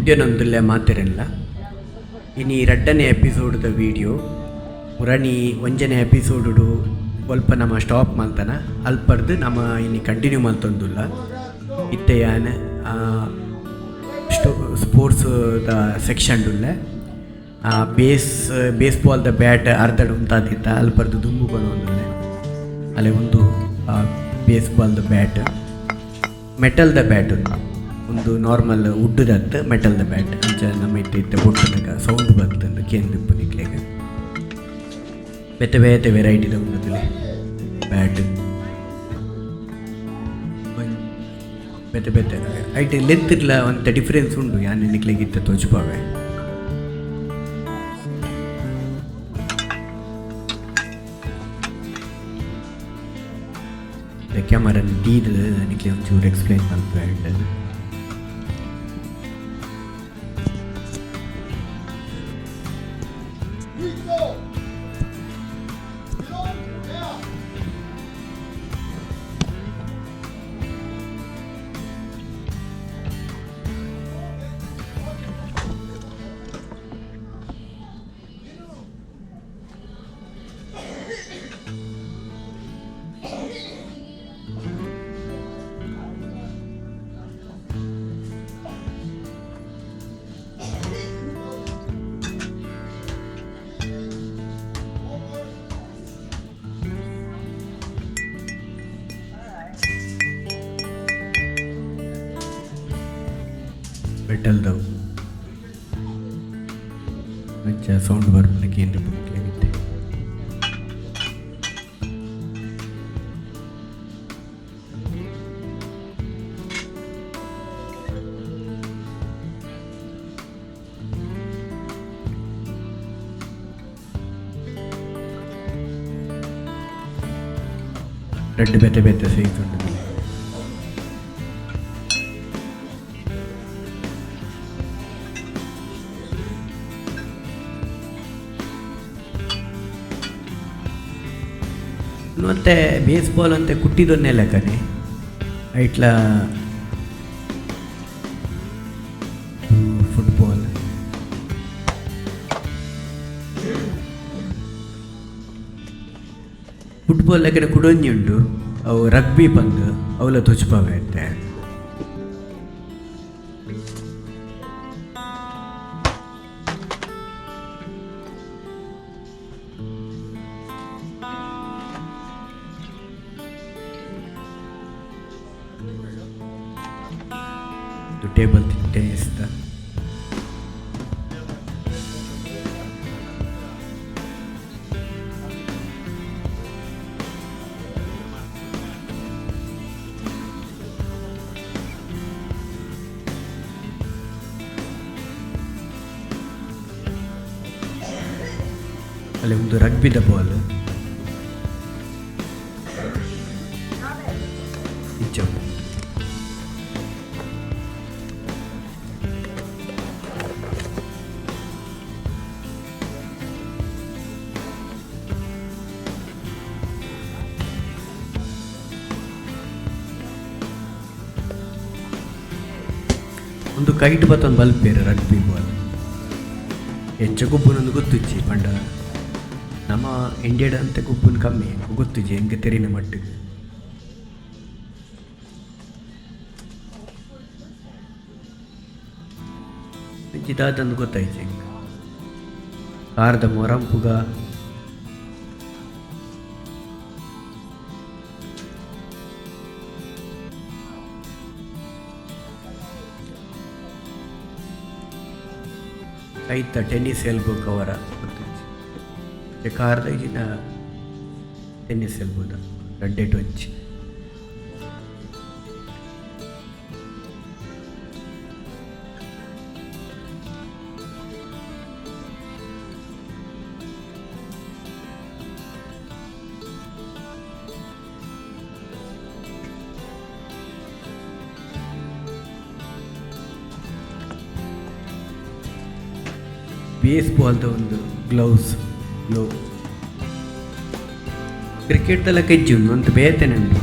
ಬುಡ್ಯನೊಂದುಲ್ಲೆ ಮಾತೆರೆಲ್ಲ ಇನಿ ರಡ್ಡನೇ ಎಪಿಸೋಡ್ದ video ಮುರಣಿ ಒಂಜನೇ episode ಸ್ವಲ್ಪ ನಮ್ಮ ಸ್ಟಾಪ್ ಮಲ್ತನ ಅಲ್ಪರ್ದು ನಮ್ಮ ಇನಿ ಕಂಟಿನ್ಯೂ ಮಲ್ತೊಂದುಲ್ಲ ಇತ್ತೆ ಯಾನ್ ಸ್ಪೋರ್ಟ್ಸ್ದ ಸೆಕ್ಷನ್ಡುಲ್ಲೆ ಬೇಸ್ಬಾಲ್ದ ಬ್ಯಾಟ್ ಅರ್ಧಡು ಉಂತಾದಿತ್ತ ಅಲ್ಪರ್ದು ದುಂಬು ಕೊನೊಂದುಲ್ಲೆ ಅಲ್ಲೇ ಒಂದು ಬೇಸ್ಬಾಲ್ದ ಬ್ಯಾಟ್ ಮೆಟಲ್ದ ಬ್ಯಾಟ್ ಒಂದು ನಾರ್ಮಲ್ ವುಡ್ಡದತ್ತು ಮೆಟಲ್ದ ಬ್ಯಾಟ್ ಅಂಚ ನಮ್ಮ ಇತ್ತೆ ಬೊಟ್ಟದಾಗ ಸೌಂಡ್ ಬರ್ತಂದು ಕೇಂದ್ರ ನಿಕ್ಲೆಗೆ ಬೇತೆ ಬೇತೆ ವೆರೈಟಿದ ಉಂಡದಿಲ್ಲ ಬ್ಯಾಟ್ ಬೇತೆ ಬೇತೆ ಐಟ್ ಲೆಂತ್ ಇಲ್ಲ ಒಂಥ ಡಿಫ್ರೆನ್ಸ್ ಉಂಡು ಯಾನ್ ನಿಕ್ಲೆಗಿತ್ತ ತೋಚ್ಪಾವೆ ಕ್ಯಾಮರಾ ಡೀದ್ ನಿಕ್ಲೆ ಒಂಚೂರು ಎಕ್ಸ್ಪ್ಲೈನ್ ಮಾಡ್ತಾ ಮೆಟಲ್ದವು ಮಂಚ ಸೌಂಡ್ ಬರ್ಬೋದು ಕೇಂದ್ರ ಬುಕ್ಲಾಗಿತ್ತೆ ರೆಡ್ ಬೇತೆ ಬೇತೆ ಸೈಜ್ ಉಂಟು ಮತ್ತು ಬೇಸ್ಬಾಲ್ ಅಂತ ಕುಟ್ಟಿದೊನ್ನೇ ಲೆಕ್ಕನೆ ಐಟ್ಲ ಫುಟ್ಬಾಲ್ ಲೆಕ್ಕನೆ ಕುಡೊಂಜಿ ಉಂಟು ಅವು ರಗ್ಬಿ ಪಂದ್ ಅವಲ ತುಚ್ಪಾವೆ ಅಂತೆ ಟೇಬಲ್ ಟೆನ್ನಿಸ್ ಅಲ್ಲಿ ಒಂದು ರಗ್ಬಿದ ಬಾಲ್ ಒಂದು ಕೈಟ್ ಬತ್ತೊಂದು ಬಲ್ಪೇರು ರಗ್ಬಿ ಬಾಲ್ ಹೆಚ್ಚು ಗುಬ್ಬನೊಂದು ಗೊತ್ತಿಚ್ಚಿ ಪಂಡ ನಮ್ಮ ಇಂಡಿಯಾಡ ಅಂತ ಗುಬ್ಬನ ಕಮ್ಮಿ ಗೊತ್ತಿಜ್ಜಿ ಹೆಂಗೆ ತೆರಿನ ಮಟ್ಟಿಗೆ ಇದಾದಂದು ಗೊತ್ತಾಯ್ತು ಹಿಂಗೆ ಕಾರ್ದ ಮೊರಂಪುಗ ಐತ ಟೆನ್ನಿಸ್ ಎಲ್ಬೋ ಕವರ ಗೊತ್ತಿಜ್ಜಿ ಕಾರ್ದ ಈಗಿನ ಟೆನ್ನಿಸ್ ಎಲ್ಬೋದ ಗಡ್ಡೆಟು ಹಚ್ಚಿ ಬೇಸ್ಬಾಲ್ದ ಒಂದು ಗ್ಲೋ ಕ್ರಿಕೆಟ್ದೆಲ್ಲ ಕೆಜ್ಜಿ ಉಂಡು ಅಂತ ಬೇತೇನುಂಡು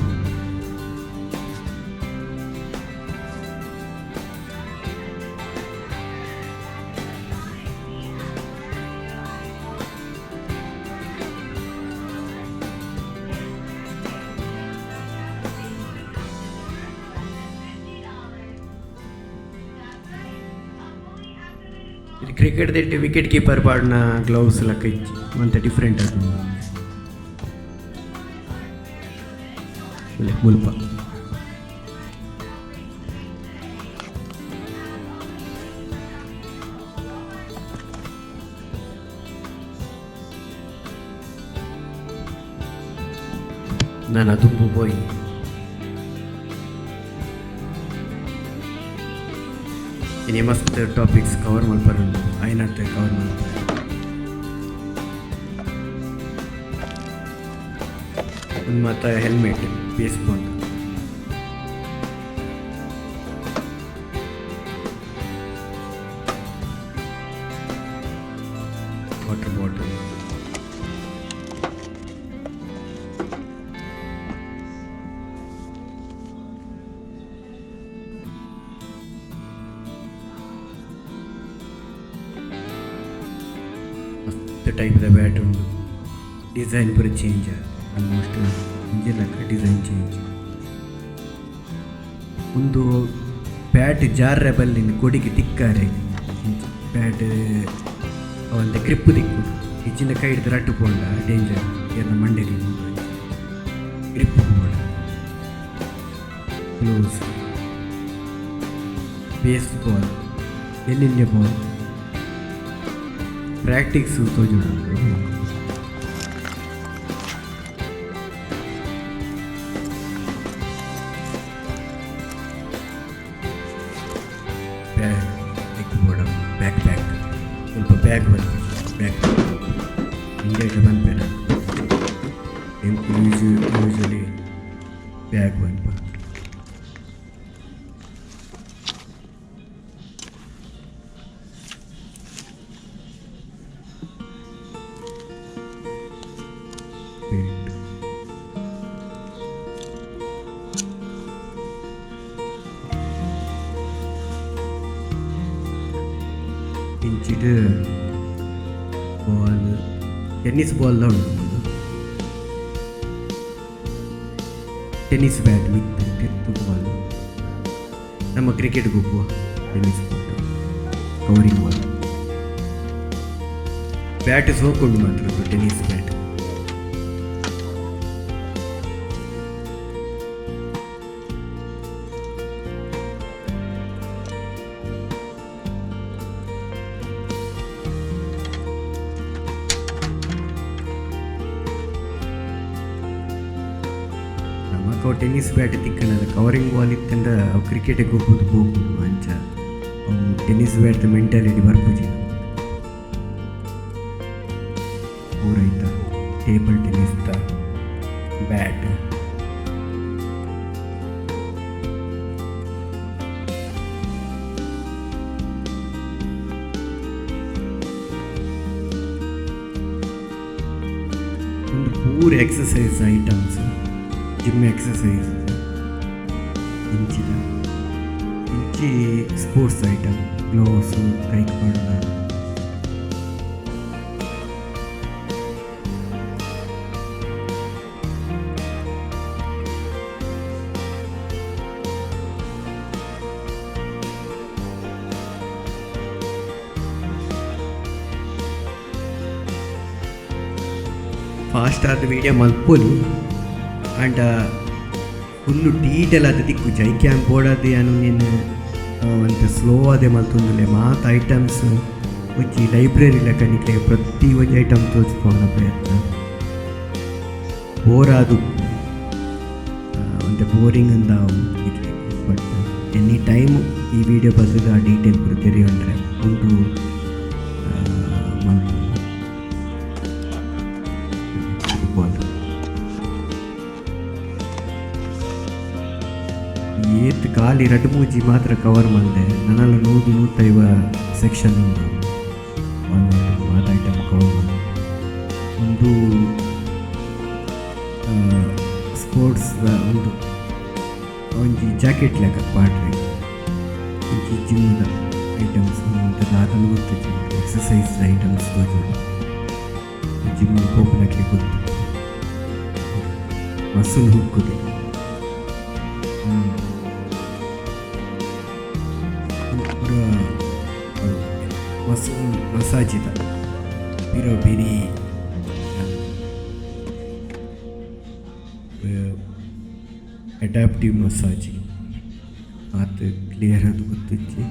ಇದು ಕ್ರಿಕೆಟ್ ದೆಟ್ಟು ವಿಕೆಟ್ ಕೀಪರ್ ಪಾಡ್ನ ಗ್ಲೌಸ್ ಲಕ್ಕ ಇಚ್ಚಿ ಮಂತ ಡಿಫ್ರೆಂಟ್ ಅದು ಮುಲ್ಪ ನಾನು ದುಂಬು ಪೋಯಿ ಇನ್ನು ಮಸ್ತ್ ಟಾಪಿಕ್ಸ್ ಕವರ್ ಮಲ್ಪರುಂಡು ಐನತ್ತೆ ಕವರ್ ಮಲ್ಪರು ಮತ್ತು ಹೆಲ್ಮೆಟ್ ಬೇಸ್ಬಾಲ್ ವಾಟರ್ ಬಾಟಲ್ ಮಸ್ತ್ ಟೈಪ್ದ ಬ್ಯಾಟ್ ಉಂಟು ಡಿಸೈನ್ ಪೂರ ಚೇಂಜ್ ಆಲ್ಮೋಸ್ಟ್ ಇಂಜಿನಕ್ಕ ಡಿಸೈನ್ ಚೇಂಜ್ ಒಂದು ಬ್ಯಾಟ್ ಜಾರ್ರೆ ಬಲ್ಲಿನ ಕೊಡಿಗೆ ತಿಕ್ಕಾರೆ ಬ್ಯಾಟ್ ಅವಂತ ಗ್ರಿಪ್ ತಿಕ್ಕು ಹೆಚ್ಚಿನ ಕೈ ಹಿಡಿದು ರಟ್ಟು ಪೋಂಡ ಡೇಂಜರ್ ಎಲ್ಲ ಮಂಡೇರಿ ಗ್ರಿಪ್ ಪೋಂಡ ಗ್ಲೋವ್ಸ್ ಬೇಸ್ ಬಾಲ್ ಎಲ್ಲಿಂದ ಬಾಲ್ ಪ್ರಾಕ್ಟೀಸು ತೋಜುಂಡು ಬ್ಯಾಕ್ ಸ್ವಲ್ಪ ಬ್ಯಾಗ್ ಬಂದು ಬ್ಯಾಗ್ ಇಂಡಿಯಾಗೆ ಬಂದ್ಬೇಡ ಯೂಶಲಿ ಬ್ಯಾಗ್ ಬಂದು ಇಂಚಿಡು ಬಾಲ್ ಟೆನ್ನಿಸ್ ಬಾಲ್ ಉಂಟು ಟೆನ್ನಿಸ್ ಬ್ಯಾಟ್ ವಿತ್ ಬಾಲ್ ನಮ್ಮ ಕ್ರಿಕೆಟ್ಗೆ ಹೋಗುವ tennis ball covering ball bat ಸೋಕೊಂಡು ಮಾತ್ರ ಟೆನ್ನಿಸ್ ಬ್ಯಾಟ್ ಅವು ಟೆನ್ನಿಸ್ ಬ್ಯಾಟ್ ತಿಕ್ಕನಲ್ಲ ಕವರಿಂಗ್ ಬಾಲ್ ಇತ್ತಂದ್ರೆ ಅವು ಕ್ರಿಕೆಟಿಗೆ ಹೋಗ್ಬೋದು ಅಂಚ ಅವು ಟೆನ್ನಿಸ್ ಬ್ಯಾಟ್ ಮೆಂಟಾಲಿಟಿ ಬರ್ಪೂಜಿ ಊರೈತ ಟೇಬಲ್ ಟೆನ್ನಿಸ್ ಬ್ಯಾಟ್ ಒಂದು ಪೂರ ಎಕ್ಸಸೈಸ್ ಐಟಮ್ಸ್ ಜಿಮ್ ಎಕ್ಸಸೈಸ್ ಇಂಚಿ ಸ್ಪೋರ್ಟ್ಸ್ ಐಟಮ್ ಗ್ಲೋವ್ಸು ಕೈಗೆ ಪಡ್ದ ಫಾಸ್ಟ್ ಆದ ವೀಡಿಯೋ ಮಲ್ಪೊಲಿ ಆ್ಯಂಡ್ ಫುಲ್ಲು ಡೀಟೇಲ್ ಆದ ದಿಕ್ಕು ಜೈ ಕ್ಯಾಂಪ್ ಬೋಡದೆ ಅನು ನೀನು ಅಂತ ಸ್ಲೋ ಅದೇ ಮಲ್ತೊಂದುಲೆ ಮಾತು ಐಟಮ್ಸ್ వచ్చి ಲೈಬ್ರರಿ ಲೆಕ್ಕನಿಕ್ಕೆ ಪ್ರತಿ ಒಂದು ಐಟಮ್ ತೋರಿಸ್ಕೊಳ್ಳೋ ಪ್ರಯತ್ನ ಬೋರ್ ಅದು ಒಂದು ಬೋರಿಂಗ್ ಅಂದ ಇರಲಿ ಬಟ್ ಎನಿ ಟೈಮ್ ಈ ವಿಡಿಯೋ ಬರ್ತದೆ ಆ ಡೀಟೇಲ್ ಬರ್ತೇರಿ ಅಂದರೆ ಒಂದು ಏತ್ ಖಾಲಿ 2-3 ಮಾತ್ರ ಕವರ್ ಮಾಡಿದೆ ನನ್ನೆಲ್ಲ 100-150 ಸೆಕ್ಷನ್ ಉಂಟು ಮಾತು ಐಟಮ್ ಕವರ್ ಮಾಡಿ ಒಂದು ಸ್ಪೋರ್ಟ್ಸ್ ಒಂದು ಒಂಜಿ ಜಾಕೆಟ್ ಲೆಕ್ಕ ಪಾಡ್ರಿ ಒಂಜಿ ಜಿಮ್ದ ಐಟಮ್ಸ್ ಅಂತ ಅದನ್ನು ಗೊತ್ತಿತ್ತು ಎಕ್ಸಸೈಸ್ ಐಟಮ್ಸ್ ತೋಜೋಡು ಜಿಮ್ ಹೋಗ್ಲಿಕ್ಕೆ ಗೊತ್ತು ಮಸಲ್ ಹುಕ್ಕುದು ಮಸಾಜಿದ ಬಿರೋ ಬೇರೆ ಅಡ್ಯಾಪ್ಟಿವ್ ಮಸಾಜಿ ಮಾತು ಕ್ಲಿಯರ್ ಅದು ಗೊತ್ತಿಚ್ಚಿ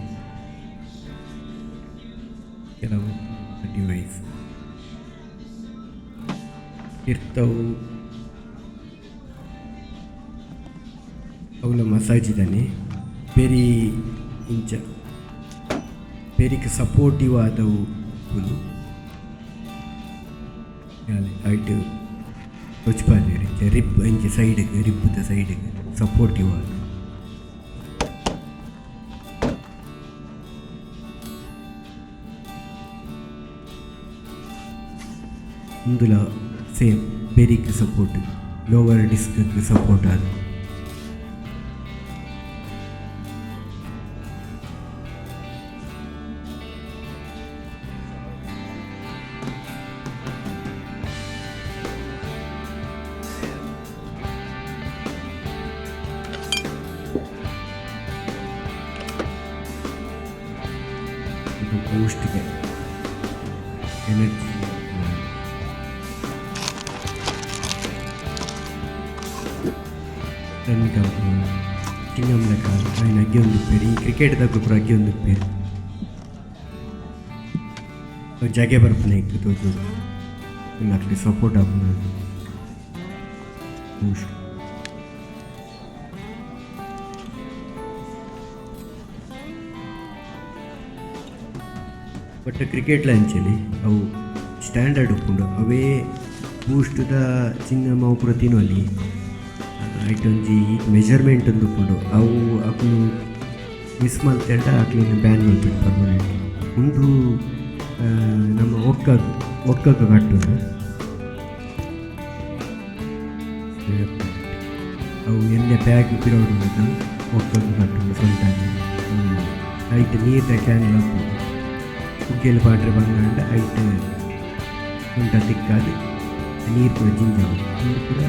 ಕೆಲವು ಡಿವೈಸ್ ಇರ್ತವು ಅವಳ ಮಸಾಜಿದಾನೆ ಬೇರೆ ಇಂಚ ಬೇರೆಗೆ ಸಪೋರ್ಟಿವ್ ಆದವು ಫುಲ್ಲು ಐಟು ತೊಚ್ಪಾದ ರಿಬ್ ಇಂಚೆ ಸೈಡಿಗೆ ರಿಬ್ಬದ ಸೈಡಿಗೆ ಸಪೋರ್ಟಿವ್ ಆದ ಮುಂದುಲ ಸೇಮ್ ಬೇರೆಗೆ ಸಪೋರ್ಟ್ ಲೋವರ್ ಡಿಸ್ಕ್ಗೆ ಸಪೋರ್ಟ್ ಆದ ಬೂಸ್ಟ್ಗೆ ಎನರ್ಜಿ ರನ್ನಿಂಗ್ ಚಿಂಗಮ್ ಲೆಕ್ಕ ఆయన ಅಗ್ಗಿ ಒಂದಿಪ್ಪೇರಿ ಈ ಕ್ರಿಕೆಟ್ದಾಗ ಕೂಡ ಅಗ್ಗಿ ಒಂದಿಪ್ಪೇರಿ ಜಾಗೆ ಬರ್ಪನೆ ಇತ್ತು ತೋಜು ಇಲ್ಲ ಅಟ್ಲಿ ಸಪೋರ್ಟ್ ಆಗ್ಬೋದು ಬೂಸ್ಟ್ ಬಟ್ ಕ್ರಿಕೆಟ್ಲ ಅಂಚಲಿ ಅವು ಸ್ಟ್ಯಾಂಡರ್ಡ್ ಉಪ್ಪುಂಡು ಅವೇ ಬೂಸ್ಟ್ದ ಚಿನ್ನ ಮಾವು ಪೂರ ತಿನ್ನೋಲಿ ಐಟೊಂಜಿ ಮೆಜರ್ಮೆಂಟ್ ಒಂದು ಉಪ್ಪುಂಡು ಅವು ಅಕ್ಲು ಮಿಸ್ ಮಲ್ತೇಂಡ ಅಕ್ಲಿನ ಬ್ಯಾನ್ ಮಲ್ತಿದ್ದು ಪರ್ಮನೆಂಟ್ ಒಂದು ನಮ್ಮ ಒಕ್ಕಕ್ಕೆ ಕಟ್ಟುದು ಅವು ಎಣ್ಣೆ ಬ್ಯಾಗ್ ಪಿರೋಡು ಒಕ್ಕಕ್ಕೆ ಕಟ್ಟುದು ಸ್ವಂತ ಐಟ್ ನೀರಿನ ಕ್ಯಾನ್ ಹಾಕುದು ಕುಕ್ಕಿಯಲ್ಲಿ ಪಾಟ್ರೆ ಬಂಗಾಂಡ ಐಟ್ ಉಂಟ ತಿಕ್ಕಾದು ನೀರು ಕೂಡ ಜಿಂಜಾವು ನೀರು ಕೂಡ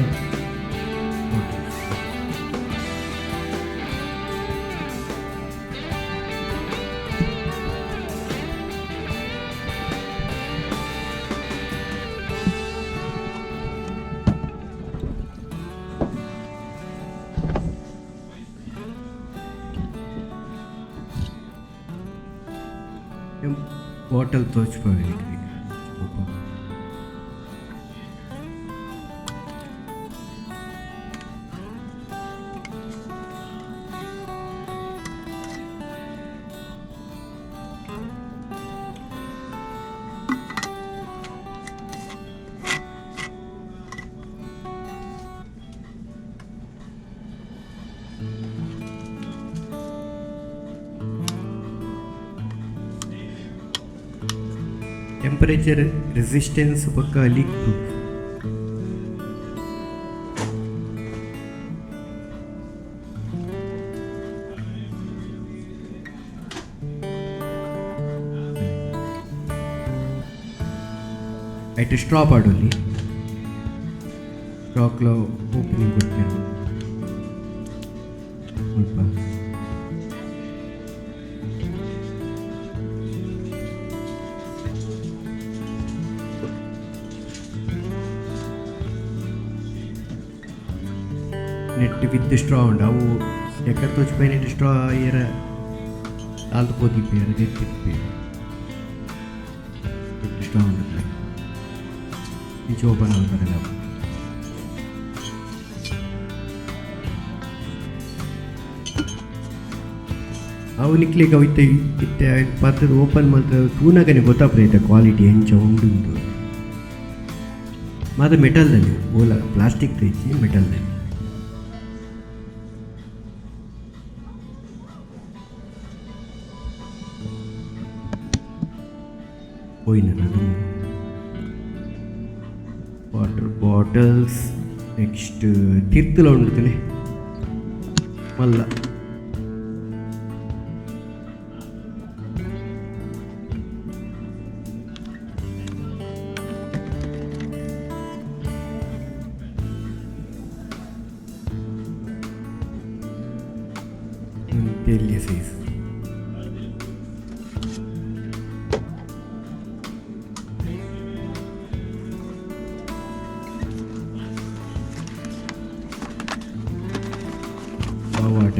ಬಾಟಲ್ ತೋಚ್ಪಾವಿ ಟೆಂಪರೇಚರ್ ರೆಸಿಸ್ಟೆನ್ಸ್ ಪಕ್ಕ ಲೀಕ್ ಪ್ರೂಫ್ ಐಟ್ ಸ್ಟ್ರಾ ಪಾಡೋಲಿ ಸ್ಟ್ರಾಕ್లో ಓಪನಿಂಗ್ ಕೊಡ್ತಾರೆ ಸ್ವಲ್ಪ ನೆಟ್ ವಿತ್ ಸ್ಟ್ರಾ ಉಂಡು ಅವು ಎక్కడ ತೋಚಿపోయి ನೆಟ್ ಸ್ಟ್ರಾ ಏರ ಆಲ್ದು పోతిపోయారు ನೆಟ್ ತಿಪ್ಪಿపోయారు ನೆಟ್ ಸ್ಟ್ರಾ ಉಂಡು ಇಂಚು ಓಪನ್ ಆಗ್ತಾರೆ ಅವು ಅವು ನಿಕ್ಲಿಕ್ಕೆ ಅವು ಇತ್ತೆ ಪತ್ತದ ಓಪನ್ ಮಾತ್ರ ತೂನಾಗನೆ ಗೊತ್ತಾಗ್ತೈತೆ ಕ್ವಾಲಿಟಿ ಹೆಂಚ ಉಂಡು ಮಾತ್ರ ಮೆಟಲ್ದಲ್ಲಿ ಓಲ ಪ್ಲಾಸ್ಟಿಕ್ ತೈತಿ ಮೆಟಲ್ದಲ್ಲಿ పోయినది వాటర్ బాటిల్స్ నెక్స్ట్ తీర్థలో ఉండదులే మళ్ళా తెలియ సైజ్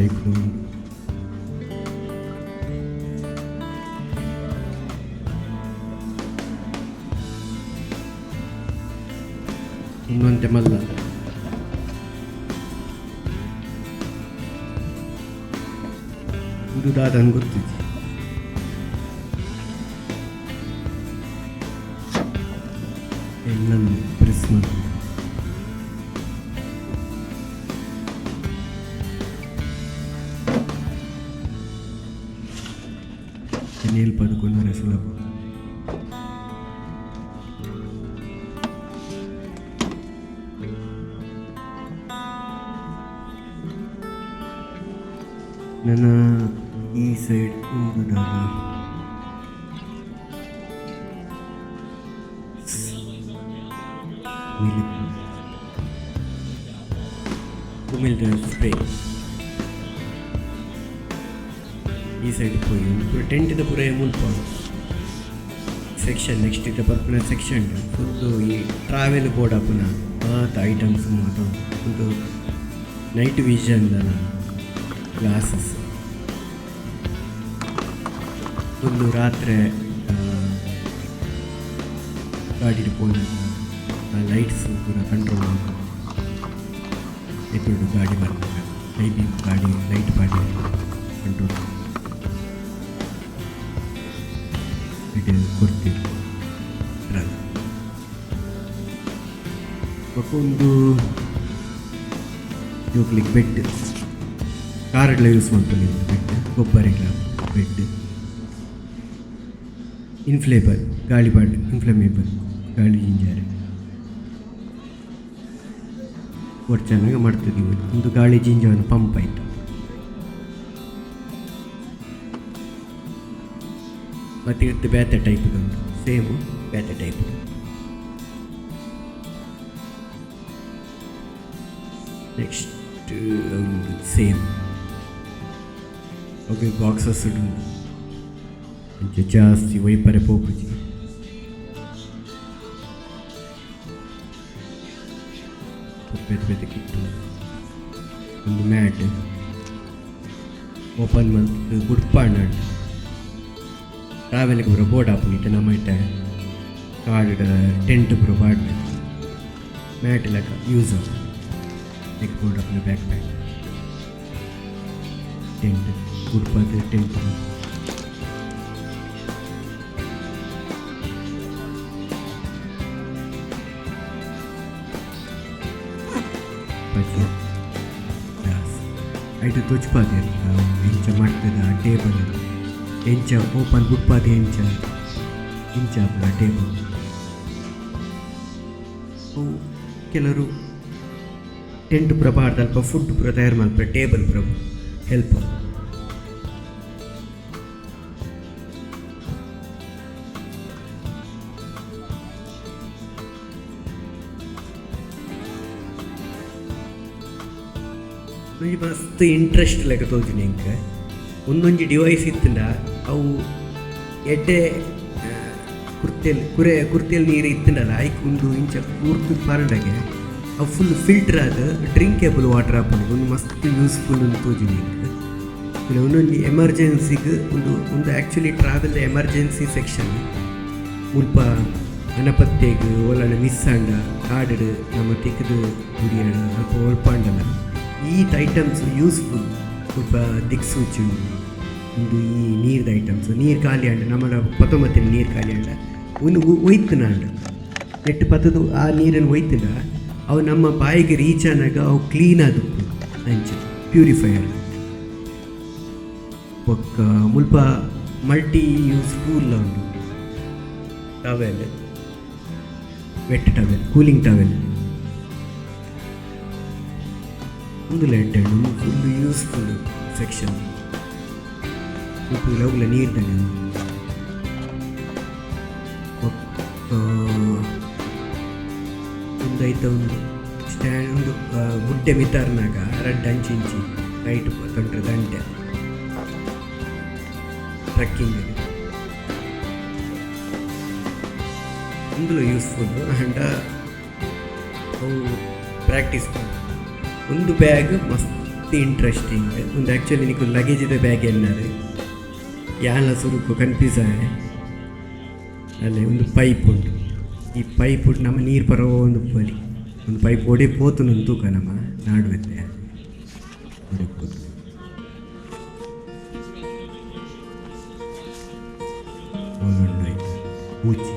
ಟೈಪ್ ಉಂಟು. ಇನ್ನೊಂತೆ ಮಲ್ಲ ಇದು ದಾದನ್ ಗೊತ್ತಿದೆ. ಎಲ್ಲನ್ನು ಪ್ರೆಸ್ ಮಾಡಿ ನೇಲ್ ಪಡ್ಕೊಂಡ್ರೆ ಸುಲಭ. ನನ್ನ ಈ ಸೈಡ್ ಒಂದು ದಾರ ಉಮಿಲ್ದ ಸ್ಪ್ರೇ ಈ ಸೈಡ್ ಪೋಯಿ ಪೂರ ಟೆಂಟಿದ ಪೂರ ಮುಲ್ಪ ಸೆಕ್ಷನ್ ನೆಕ್ಸ್ಟ್ ಇದ್ದ ಬರ್ಪುನ ಸೆಕ್ಷನ್ ಫುಲ್ಲು ಈ ಟ್ರಾವೆಲ್ ಬೋರ್ಡ್ ಅಪ್ಪನ ಮಾತ ಐಟಮ್ಸ್ ಮಾತ ಒಂದು ನೈಟ್ ವಿಷನ್ ಗ್ಲಾಸಸ್ ಫುಲ್ಲು ರಾತ್ರಿ ಗಾಡಿ ಪೋನ ಲೈಟ್ಸ್ ಪೂರ ಕಂಟ್ರೋಲ್ ಮಾಡ್ಕೊಂಡು ಎತ್ತೋಡು ಗಾಡಿ ಬರ್ತದೆ ಲೈಟಿಂಗ್ ಗಾಡಿ ಲೈಟ್ ಗಾಡಿ ಕಂಟ್ರೋಲ್ ಇದು ಕೊಡ್ತೀವಿ. ಒಂದು ಹೋಗ್ಲಿಕ್ಕೆ ಬೆಡ್ ಕಾರೆಲ್ಲ ಯೂಸ್ ಮಾಡ್ಕೊಂಡು ಬೆಡ್ ಗೊಬ್ಬರಿಲ್ಲ ಬೆಡ್ ಇನ್ಫ್ಲೇಬಲ್ ಗಾಳಿ ಬಾಟ್ ಇನ್ಫ್ಲಮೇಬಲ್ ಗಾಳಿ ಇಂಜರ್ ಒಟ್ಟು ಚೆನ್ನಾಗಿ ಮಾಡ್ತಿದ್ದೀವಿ. ಒಂದು ಗಾಳಿ ಜಿಂಜವನ್ನು ಪಂಪ್ ಆಯಿತು. ಮತ್ತು ಇವತ್ತು ಬೇತೆ ಟೈಪ್ದುಂಟು ಸೇಮು ಬೇತೆ ಟೈಪ್. ನೆಕ್ಸ್ಟ್ ಒಂದು ಸೇಮ್ ಓಕೆ ಬಾಕ್ಸಸ್ ಉಂಟು కొంచెం ಜಾಸ್ತಿ ವೈಪರೆ ಪೋಪುಜಿ పెద్ద పెద్ద కిట్టు ಒಂದು ಮ್ಯಾಟ್ ಓಪನ್ ಮಂತ್ ಗುಡ್ಪಾಂಡ್ ಟ್ರಾವೆಲ್ಗೆ ಬರೋ ಬೋರ್ಡ್ ಹಾಕಿಟ್ಟು ನಮ್ಮ ಇಟ್ಟ ಕಾರ್ಡ್ ಟೆಂಟ್ ಬರೋ ಬಾಡ್ ಮ್ಯಾಟ್ ಲೆಕ್ಕ ಯೂಸ್ ನೆಕ್ ಬೋರ್ಡ್ ಹಾಕಿನ ಬ್ಯಾಕ್ ಪ್ಯಾಕ್ ಟೆಂಟ್ ಗುಡ್ಪಾದ ಟೆಂಟ್ ಐದು ತೊಚ್ಪಾದೆ ಎಂಚ ಮಾಡ್ತದ ಟೇಬಲ್ ಎಂಚ ಓಪನ್ ಬುಟ್ಪಾದೆ ಎಂಚ ಟೇಬಲ್ ಕೆಲವರು ಟೆಂಟ್ ಪ್ರಭಾರ ಅಲ್ಪ ಫುಡ್ ಪುರ ತಯಾರು ಮಾಡ್ತಾರೆ ಟೇಬಲ್ ಪ್ರಭ ಹೆಲ್ಪ್ ಮಸ್ತ್ ಇಂಟ್ರೆಸ್ಟ್ ಲೆಕ್ಕ ತೋಚಿನಿ ಇಂಕ ಒಂದೊಂದು ಡಿವೈಸ್ ಇತ್ತಂಡ ಅವು ಎಡ್ಡೆ ಕುರ್ತಿಯಲ್ಲಿ ನೀರು ಇತ್ತಂಡಲ್ಲ ಐಕ್ ಒಂದು ಇಂಚ ಪೂರ್ತಿ ಪಾರ್ಡಾಗೆ ಅವು ಫುಲ್ ಫಿಲ್ಟರ್ ಆದ ಡ್ರಿಂಕೇಬಲ್ ವಾಟರ್ ಹಾಕೊಂಡು ಒಂದು ಮಸ್ತ್ ಯೂಸ್ಫುಲ್ ಅಂತ ತೋಚಿನಿ ಇಂಕ ಇಲ್ಲ ಒಂದೊಂದು ಎಮರ್ಜೆನ್ಸಿಗೆ ಒಂದು ಆ್ಯಕ್ಚುಲಿ ಟ್ರಾವೆಲ್ ಎಮರ್ಜೆನ್ಸಿ ಸೆಕ್ಷನ್ ಮುಲ್ಪ ಅನಪತ್ತೆಗೆ ಒಲನ ಮಿಸ್ ಆಂಡ ಕಾಡು ನಮ್ಮ ತೆಗೆದು ಕುಡಿಯೋಣ ಅಲ್ಪ ಒಳ್ಪಾಂಡಲ್ಲ ಈ ಐಟಮ್ಸ್ ಯೂಸ್ಫುಲ್ ಸ್ವಲ್ಪ ದಿಕ್ಸೂಚಿ ಒಂದು ಈ ನೀರ್ದ ಐಟಮ್ಸ್ ನೀರು ಖಾಲಿ ಅಂಡ ನಮ್ಮ ಪತ್ತೊಂಬತ್ತಿನ ನೀರು ಖಾಲಿ ಅಂಡ ಒಂದು ಒಯ್ತನ ಅಂಡ ನೆಟ್ಟು ಪತ್ತದು ಆ ನೀರನ್ನು ಒಯ್ತಿಲ್ಲ ಅವು ನಮ್ಮ ಬಾಯಿಗೆ ರೀಚ್ ಆನಾಗ ಅವು ಕ್ಲೀನ್ ಆದಪ್ಪು ಅಂಚೆ ಪ್ಯೂರಿಫೈಯರ್ ಒಕ್ಕ ಮುಲ್ಪ ಮಲ್ಟಿ ಯೂಸ್ಫುಲ್ ಉಂಟು towel wet towel cooling towel ಒಂದು ಲೈಟ್ ಫುಲ್ ಯೂಸ್ಫುಲ್ ಸೆಕ್ಷನ್ ಲವ್ಲ ನೀರು ತಾನೆ ಒಂದು ಐತ ಒಂದು ಸ್ಟ್ಯಾಂಡ್ ಒಂದು ಗುಡ್ಡೆ ಮಿತಾರ್ನಾಗ ರಡ್ಡು ಇಂಚಿ ಲೈಟ್ ತೊಂಡ್ರೆ ದಂಟೆ ಟ್ರಕ್ಕಿಂಗ್ ಒಂದು ಯೂಸ್ಫುಲ್ ಆ್ಯಂಡ್ ಅವು ಪ್ರಾಕ್ಟೀಸ್ ಒಂದು ಬ್ಯಾಗ್ ಮಸ್ತ್ ಮಸ್ತ್ ಇಂಟ್ರೆಸ್ಟಿಂಗ್ ಒಂದು ಆ್ಯಕ್ಚುಲಿ ನಿಮಗೆ ಲಗೇಜಿದ ಬ್ಯಾಗ್ ಎನ್ನಾರು ಯಾನ ಸುರುಕು ಕನ್ಫ್ಯೂಸ್ ಆಗಿ ಅಲ್ಲೇ ಒಂದು ಪೈಪ್ ಉಂಟು. ಈ ಪೈಪ್ ಉಂಟು ನಮ್ಮ ನೀರು ಬರೋ ಒಂದು ಪೊಲಿ ಒಂದು ಪೈಪ್ ಒಡೆ ಪೋತು ನನ್ನ ತೂಕ ನಮ್ಮ ನಾಡುತ್ತೆ ಒಡೆ ಪೋತು ಪೂಚಿ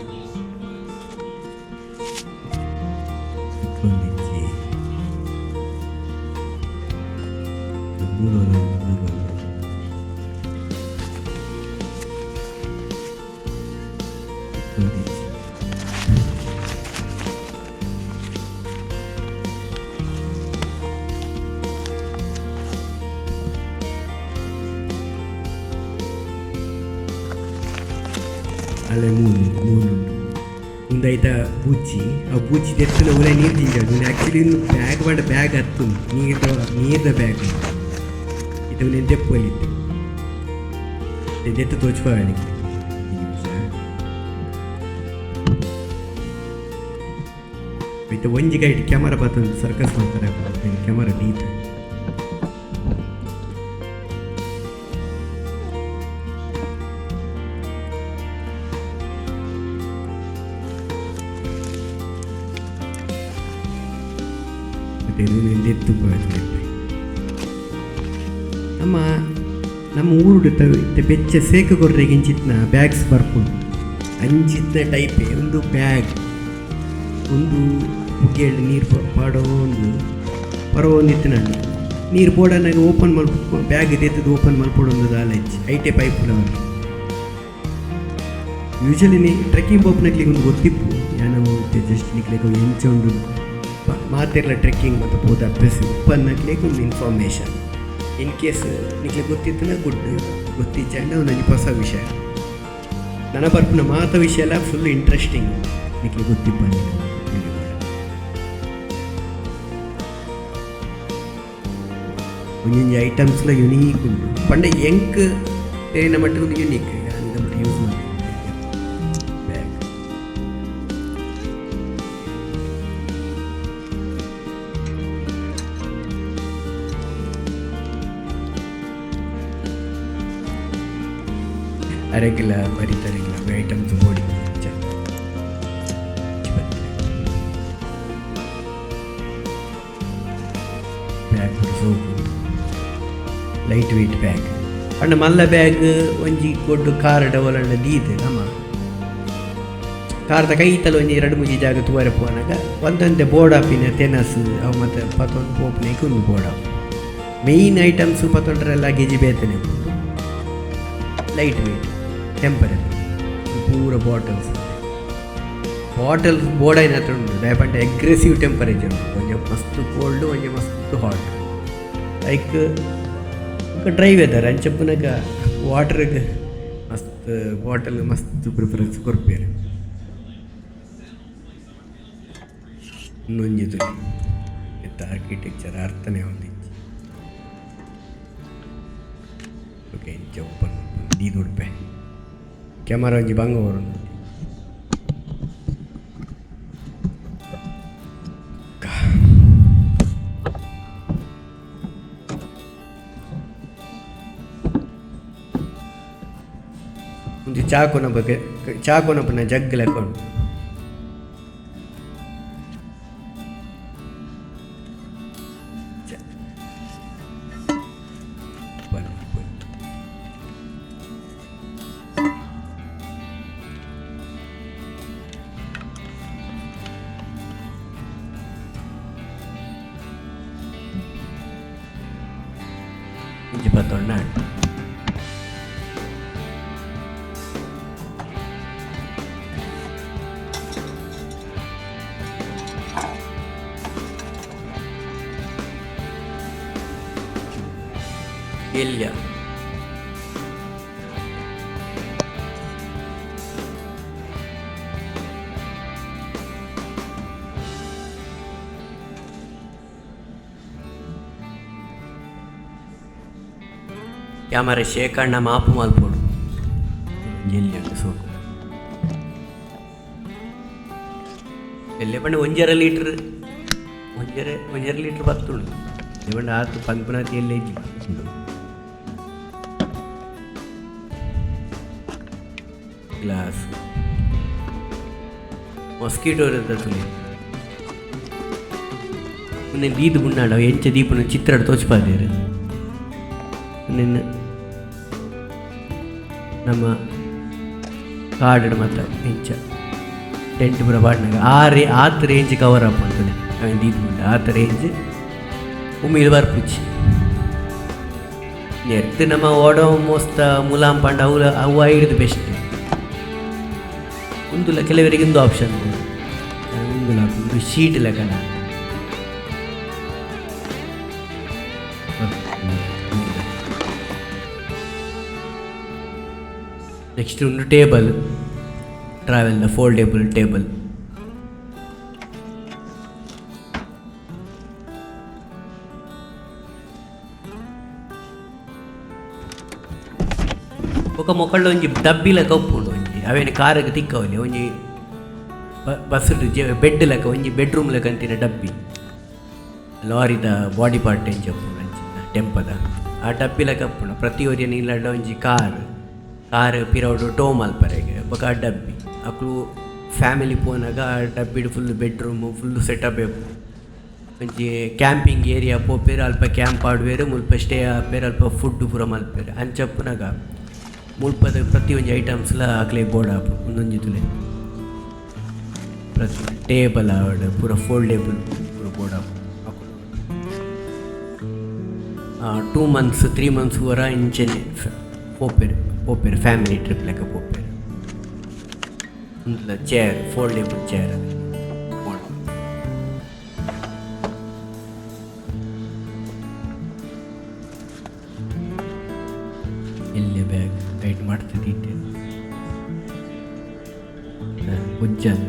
ಅಲ್ಲೇ ಮೂರು ಮುಂದಾಯ್ತಾ ಬೂಚಿ ಆ ಬೂಚಿ ತೆತ್ತಿನ ಒಳ್ಳೆ ನೀರು ತಿಂಜಾಡು ಆ್ಯಕ್ಚುಲಿ ಇನ್ನು ಬ್ಯಾಗ್ ಮಾಡ ಬ್ಯಾಗ್ ಹತ್ತು ನೀರ್ದ ಬ್ಯಾಗ್ ಇದು నేను ತೆಪ್ಪಲಿತ್ತು ಇದೆತ್ತು ತೋಚ್ಪಾಡಿ ಇದು ಒಂಜಿಗೆ ಇಟ್ಟು ಕ್ಯಾಮರಾ ಬರ್ತಂದು ಸರ್ಕಸ್ ಮಾಡ್ತಾರೆ ಕ್ಯಾಮರಾ ನೀಟ್ ಎತ್ತು ನಮ್ಮ ಊರುಡು ಬೆಚ್ಚ ಸೇಕ ಕೊರ್ರೆಗೆ ಇಂಚಿತ್ನ ಬ್ಯಾಗ್ಸ್ ಬರ್ಪುಂಡು ಅಂಚಿತ್ನ ಟೈಪೇ ಒಂದು ಬ್ಯಾಗ್ ಒಂದು ಮುಗಿಯಲು ನೀರು ಪರವೊಂದಿತ್ತು ನಾನು ನೀರು ಬೋಡನಾಗ ಓಪನ್ ಮಲ್ಪ ಬ್ಯಾಗ್ ಎತ್ತದು ಓಪನ್ ಮಲ್ಪೊಡೊಂದು ಆಲೈಚ್ ಐಟೆ ಪೈಪ್ ಯೂಶಲಿ ಟ್ರೆಕ್ಕಿಂಗ್ ಪೋಪ್ನಾಗ್ಲಿಗೆ ಒಂದು ಗೊತ್ತಿಪ್ಪು ಯಾನೋ ಜಸ್ಟ್ ನಿಕ್ಲಿಕ್ಕೆ ಎಂಚ ಉಂಡು ಮಾತೆಲ್ಲ ಟ್ರೆಕ್ಕಿಂಗ್ ಮತ್ತು ಬೋದ ಅಭ್ಯಾಸ ಉಪ್ಪನ್ನಕ್ಲಿಕ್ಕೆ ಒಂದು ಇನ್ಫಾರ್ಮೇಷನ್ ಇನ್ ಕೇಸ್ ನಿಕ್ಲಿಗೆ ಗೊತ್ತಿತ್ತನ ಗುಡ್ ಗೊತ್ತಿಚ್ಚಂಡ ನನಗೆ ಹೊಸ ವಿಷಯ ನನ್ನ ಬರ್ಪುನ ಮಾತ ವಿಷಯ ಎಲ್ಲ ಫುಲ್ ಇಂಟ್ರೆಸ್ಟಿಂಗ್ ನಿಕ್ಲಿಗೆ ಗೊತ್ತಿಪ್ಪ ಒಂದೊಂದು ಐಟಮ್ಸ್ಲ ಯುನೀಕ್ ಉಂಟು ಪಂಡ ಎಂಕ್ ಏನ ಮಟ್ಟಿಗೆ ಒಂದು ಯುನೀಕ್ ನಮ್ಮ ಯೂಸ್ ಮಾಡಿ ಬ್ಯಾಗ್ ಅರೆಗಿಲ್ಲ ಬರೀತಾರೆಗಿಲ್ಲ ಐಟಮ್ಸ್ ಬೋಡಿ bag soap lightweight bag ಅಣ್ಣ ಮಲ್ಲ ಬ್ಯಾಗ್ ಒಂಜಿ ಕೊಡ್ಡು ಕಾರ್ ಡವಲಣ್ಣ ದೀದೆ ನಮ್ಮ ಕಾರ್ದ ಕೈತಲ್ಲ ಒಂಜಿ 2-3 ಜಾಗ ತೂವರೆ ಪೋನಾಗ ಒಂದೊಂದೇ ಬೋರ್ಡ್ ಆಪಿನ ತೆನಸ್ ಅವು ಮತ್ತು ಪತ್ತೊಂದು ಪೋಪ್ನೇಗೆ ಒಂದು ಬೋರ್ಡ್ ಆಪ್ ಮೇಯ್ನ್ ಐಟಮ್ಸ್ ಪತ್ತೊಂಡರೆಲ್ಲ ಲಗೇಜಿ ಬೇತನೆ ಲೈಟ್ ವೆಯ್ಟ್ ಟೆಂಪರರಿ ಪೂರ ಬಾಟಲ್ಸ್ ಬೋರ್ಡ್ అయిన ಹತ್ರ ಉಂಟು ದಯಪಂಡ ಅಗ್ರೆಸಿವ್ ಟೆಂಪರೇಚರ್ ಒಂಜ ಮಸ್ತ್ ಕೋಲ್ಡ್ ಒಂಜ ಮಸ್ತ್ ಹಾಟ್ ಲೈಕ್ ಡ್ರೈ ವೆದರ್ ಅಂಚಪ್ಪನಾಗ ವಾಟರ್ಗೆ ಮಸ್ತ್ ಬಾಟಲ್ ಮಸ್ತ್ ಪ್ರಿಫರೆನ್ಸ್ ಕೊರ್ಪೇರು ಇನ್ನೊಂಜಿದು ಎತ್ತ ಆರ್ಕಿಟೆಕ್ಚರ್ ಅರ್ಥನೇ ಹೊಂದಿತ್ತು ಓಕೆ ಇಂಚ ಓಪನ್ ದೀದು ಉಡುಪೆ ಕ್ಯಾಮರಾ ಒಂಜಿ ಬಂಗ ಬರೋದು ಒಂದು ಚಾಕೋನಪ್ಪನ ಜಗ್ ಲೆಕ್ಕೊಂಡು ಇಂಚಿ ಪತ್ತೊಂಡ ಇಲ್ಲ ಕ್ಯಾಮರಾ ಶೇಖಣ್ಣ ಮಾಪು ಮಲ್ಪೋಡು ಎಲ್ಲಿ ಉಂಟು ಸೋಕು ಎಲ್ಲೇ ಪಂಡ 1.5 ಲೀಟ್ರ್ 1.5 ಲೀಟ್ರ್ ಬತ್ತುಂಡು ಇವಂಡ ಆತು ಪಂಪನಾತಿ ಎಲ್ಲೇ ಉಂಡು ಗ್ಲಾಸ್ ಮೊಸ್ಕಿಟೋ ಇರುತ್ತೆ ತುಳಿ ನಿನ್ನ ದೀದು ಬುಣ್ಣಾಡ ಎಂಚ ದೀಪನ ಚಿತ್ರ ತೋಚ್ಪಾದೇರು ನಿನ್ನ ನಮ್ಮ ಕಾಡು ಮಾತ್ರ ಎಂಚ ಟೆಂಟ್ ಪೂರ ಪಾಡ್ನಾಗ ಆತ ರೇಂಜ್ ಕವರ್ ಅಪ್ ಅಂತದೆ ಅವನ್ ದೀದು ಬುಂಡ ಆತ ರೇಂಜ್ ಉಮ್ಮಿಲ್ ಬರ್ಪುಚ್ಚಿ ಎತ್ತು ನಮ್ಮ ಓಡೋ ಮೋಸ್ತ ಮುಲಾಂ ಪಂಡ ಅವು ಹಿಡಿದು ಬೆಸ್ಟ್ ಒಂದುಲ ಕೆಲವರಿಗೆ ಒಂದು ಆಪ್ಷನ್ ಒಂದು ಶೀಟ್ ಲೆಕ್ಕನ ನೆಕ್ಸ್ಟ್ ಒಂದು ಟೇಬಲ್ ಟ್ರಾವೆಲ್ದ ಫೋಲ್ಡೇಬಲ್ ಟೇಬಲ್ ఒక మొక్కల్లో ಒಂಜಿ ಡಬ್ಬಿ ಲೆಕ್ಕ ಉಪ್ಪುಂಡು ಒಂಜಿ ಅವೇನು ಕಾರಿಗೆ ತಿಕ್ಕವಲ್ಲಿ ಒಂಜಿ ಬಸ್ ಬೆಡ್ ಲೆಕ್ಕ ಒಂಜಿ ಬೆಡ್ರೂಮ್ ಲೆಕ್ಕ ಅಂತಿನ ಡಬ್ಬಿ ಲಾರಿದ ಬಾಡಿ ಪಾರ್ಟ್ ಎಂಚ ಉಪ್ಪುಂಡು ಅಂಚಿನ ಟೆಂಪದ ಆ ಡಬ್ಬಿ ಲೆಕ್ಕ ಉಪ್ಪುಂಡು ಪ್ರತಿ ಒರಿಯ ನೀಲಡ್ಡ ಒಂಜಿ ಕಾರ್ ಪಿರೌಡು ಟೋ ಮಲ್ಪರೆಗೆ ಬೊಕ ಆ ಡಬ್ಬಿ ಅಕ್ಲು ಫ್ಯಾಮಿಲಿ ಪೋನಾಗ ಆ ಡಬ್ಬಿಡು ಫುಲ್ ಬೆಡ್ರೂಮು ಫುಲ್ಲು ಸೆಟಪ್ ಒಂಜಿ ಕ್ಯಾಂಪಿಂಗ್ ಏರಿಯಾ ಪೋಪೇರು ಅಲ್ಪ ಕ್ಯಾಂಪ್ ಆಡುವೇರು ಮುಲ್ಪ ಸ್ಟೇ ಆಪೇರು ಅಲ್ಪ ಫುಡ್ ಪೂರ ಮಲ್ಪೇರು ಅಂಚಪ್ಪನಾಗ ಮುಲ್ಪದ ಪ್ರತಿಯೊಂದು ಐಟಮ್ಸ್ಲ ಆಗ್ಲೇ ಬೋರ್ಡ್ ಆಪು ಒಂದೊಂದು ತುಲೆ ಪ್ರತಿ ಟೇಬಲ್ ಆವಡ್ ಪೂರ ಫೋಲ್ಡೇಬಲ್ ಪೂರ ಬೋರ್ಡ್ ಆಪು 2 months 3 months ವರ ಇಂಚನೆ ಪೋಪೇರು ಫ್ಯಾಮಿಲಿ ಟ್ರಿಪ್ ಲೆಕ್ಕ ಪೋಪೇರು ಒಂದು ಚೇರ್ ಫೋಲ್ಡೇಬಲ್ ಚೇರ್ ಎಲ್ಲಿ ಬ್ಯಾಗ್ ಗೈಡ್ ಮಾಡ್ತಿದ್ದೆ ಉಜ್ಜಲ್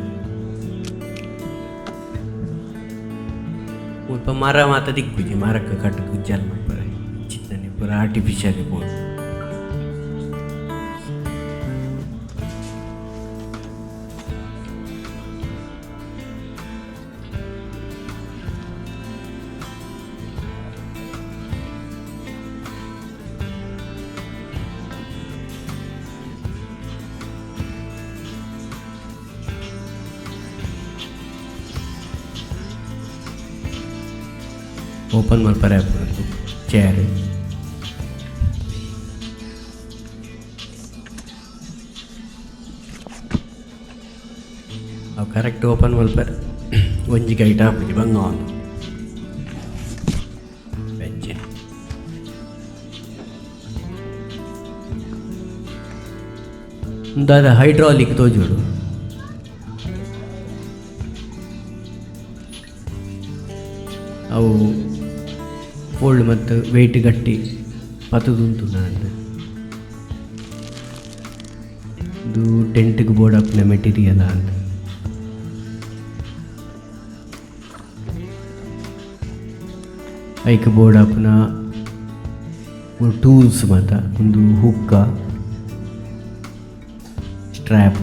ಸ್ವಲ್ಪ ಮರ ಮಾತ ದಿಕ್ಕುಜಿ ಮರಕ್ಕೆ ಕಟ್ಟು ಉಜ್ಜಲ್ ಮಾಡ್ತಾರೆ ಚಿತ್ತನೆ ಪೂರ ಆರ್ಟಿಫಿಷಿಯಲ್ ಬೋರ್ಡ್ ಓಪನ್ ಮಾಡ್ತಾರೆ ಚೇರ್ ಅವು ಕರೆಕ್ಟ್ ಓಪನ್ ಮಾಡ್ತಾರೆ ಒಂಜಿ ಗೈಟ್ ಹಾಕ್ಬಿಟ್ಟು ಬಂಗ ಅವನು ಬೆಂಚ್ ದಾದ ಹೈಡ್ರಾಲಿಕ್ ತೋಜೋಡು ಅವು ಫೋಲ್ಡ್ ಮತ್ತು ವೆಯ್ಟ್ ಗಟ್ಟಿ ಪತದುಂಟು ನಾನು ಇದು ಟೆಂಟ್ಗೆ ಬೋರ್ಡ್ ಹಾಕಿನ ಮೆಟೀರಿಯಲ್ ಅಂತ ಐಕ್ ಬೋರ್ಡ್ ಹಾಕಿನ ಟೂಲ್ಸ್ ಮತ್ತು ಒಂದು ಹುಕ್ಕ ಸ್ಟ್ರ್ಯಾಪ್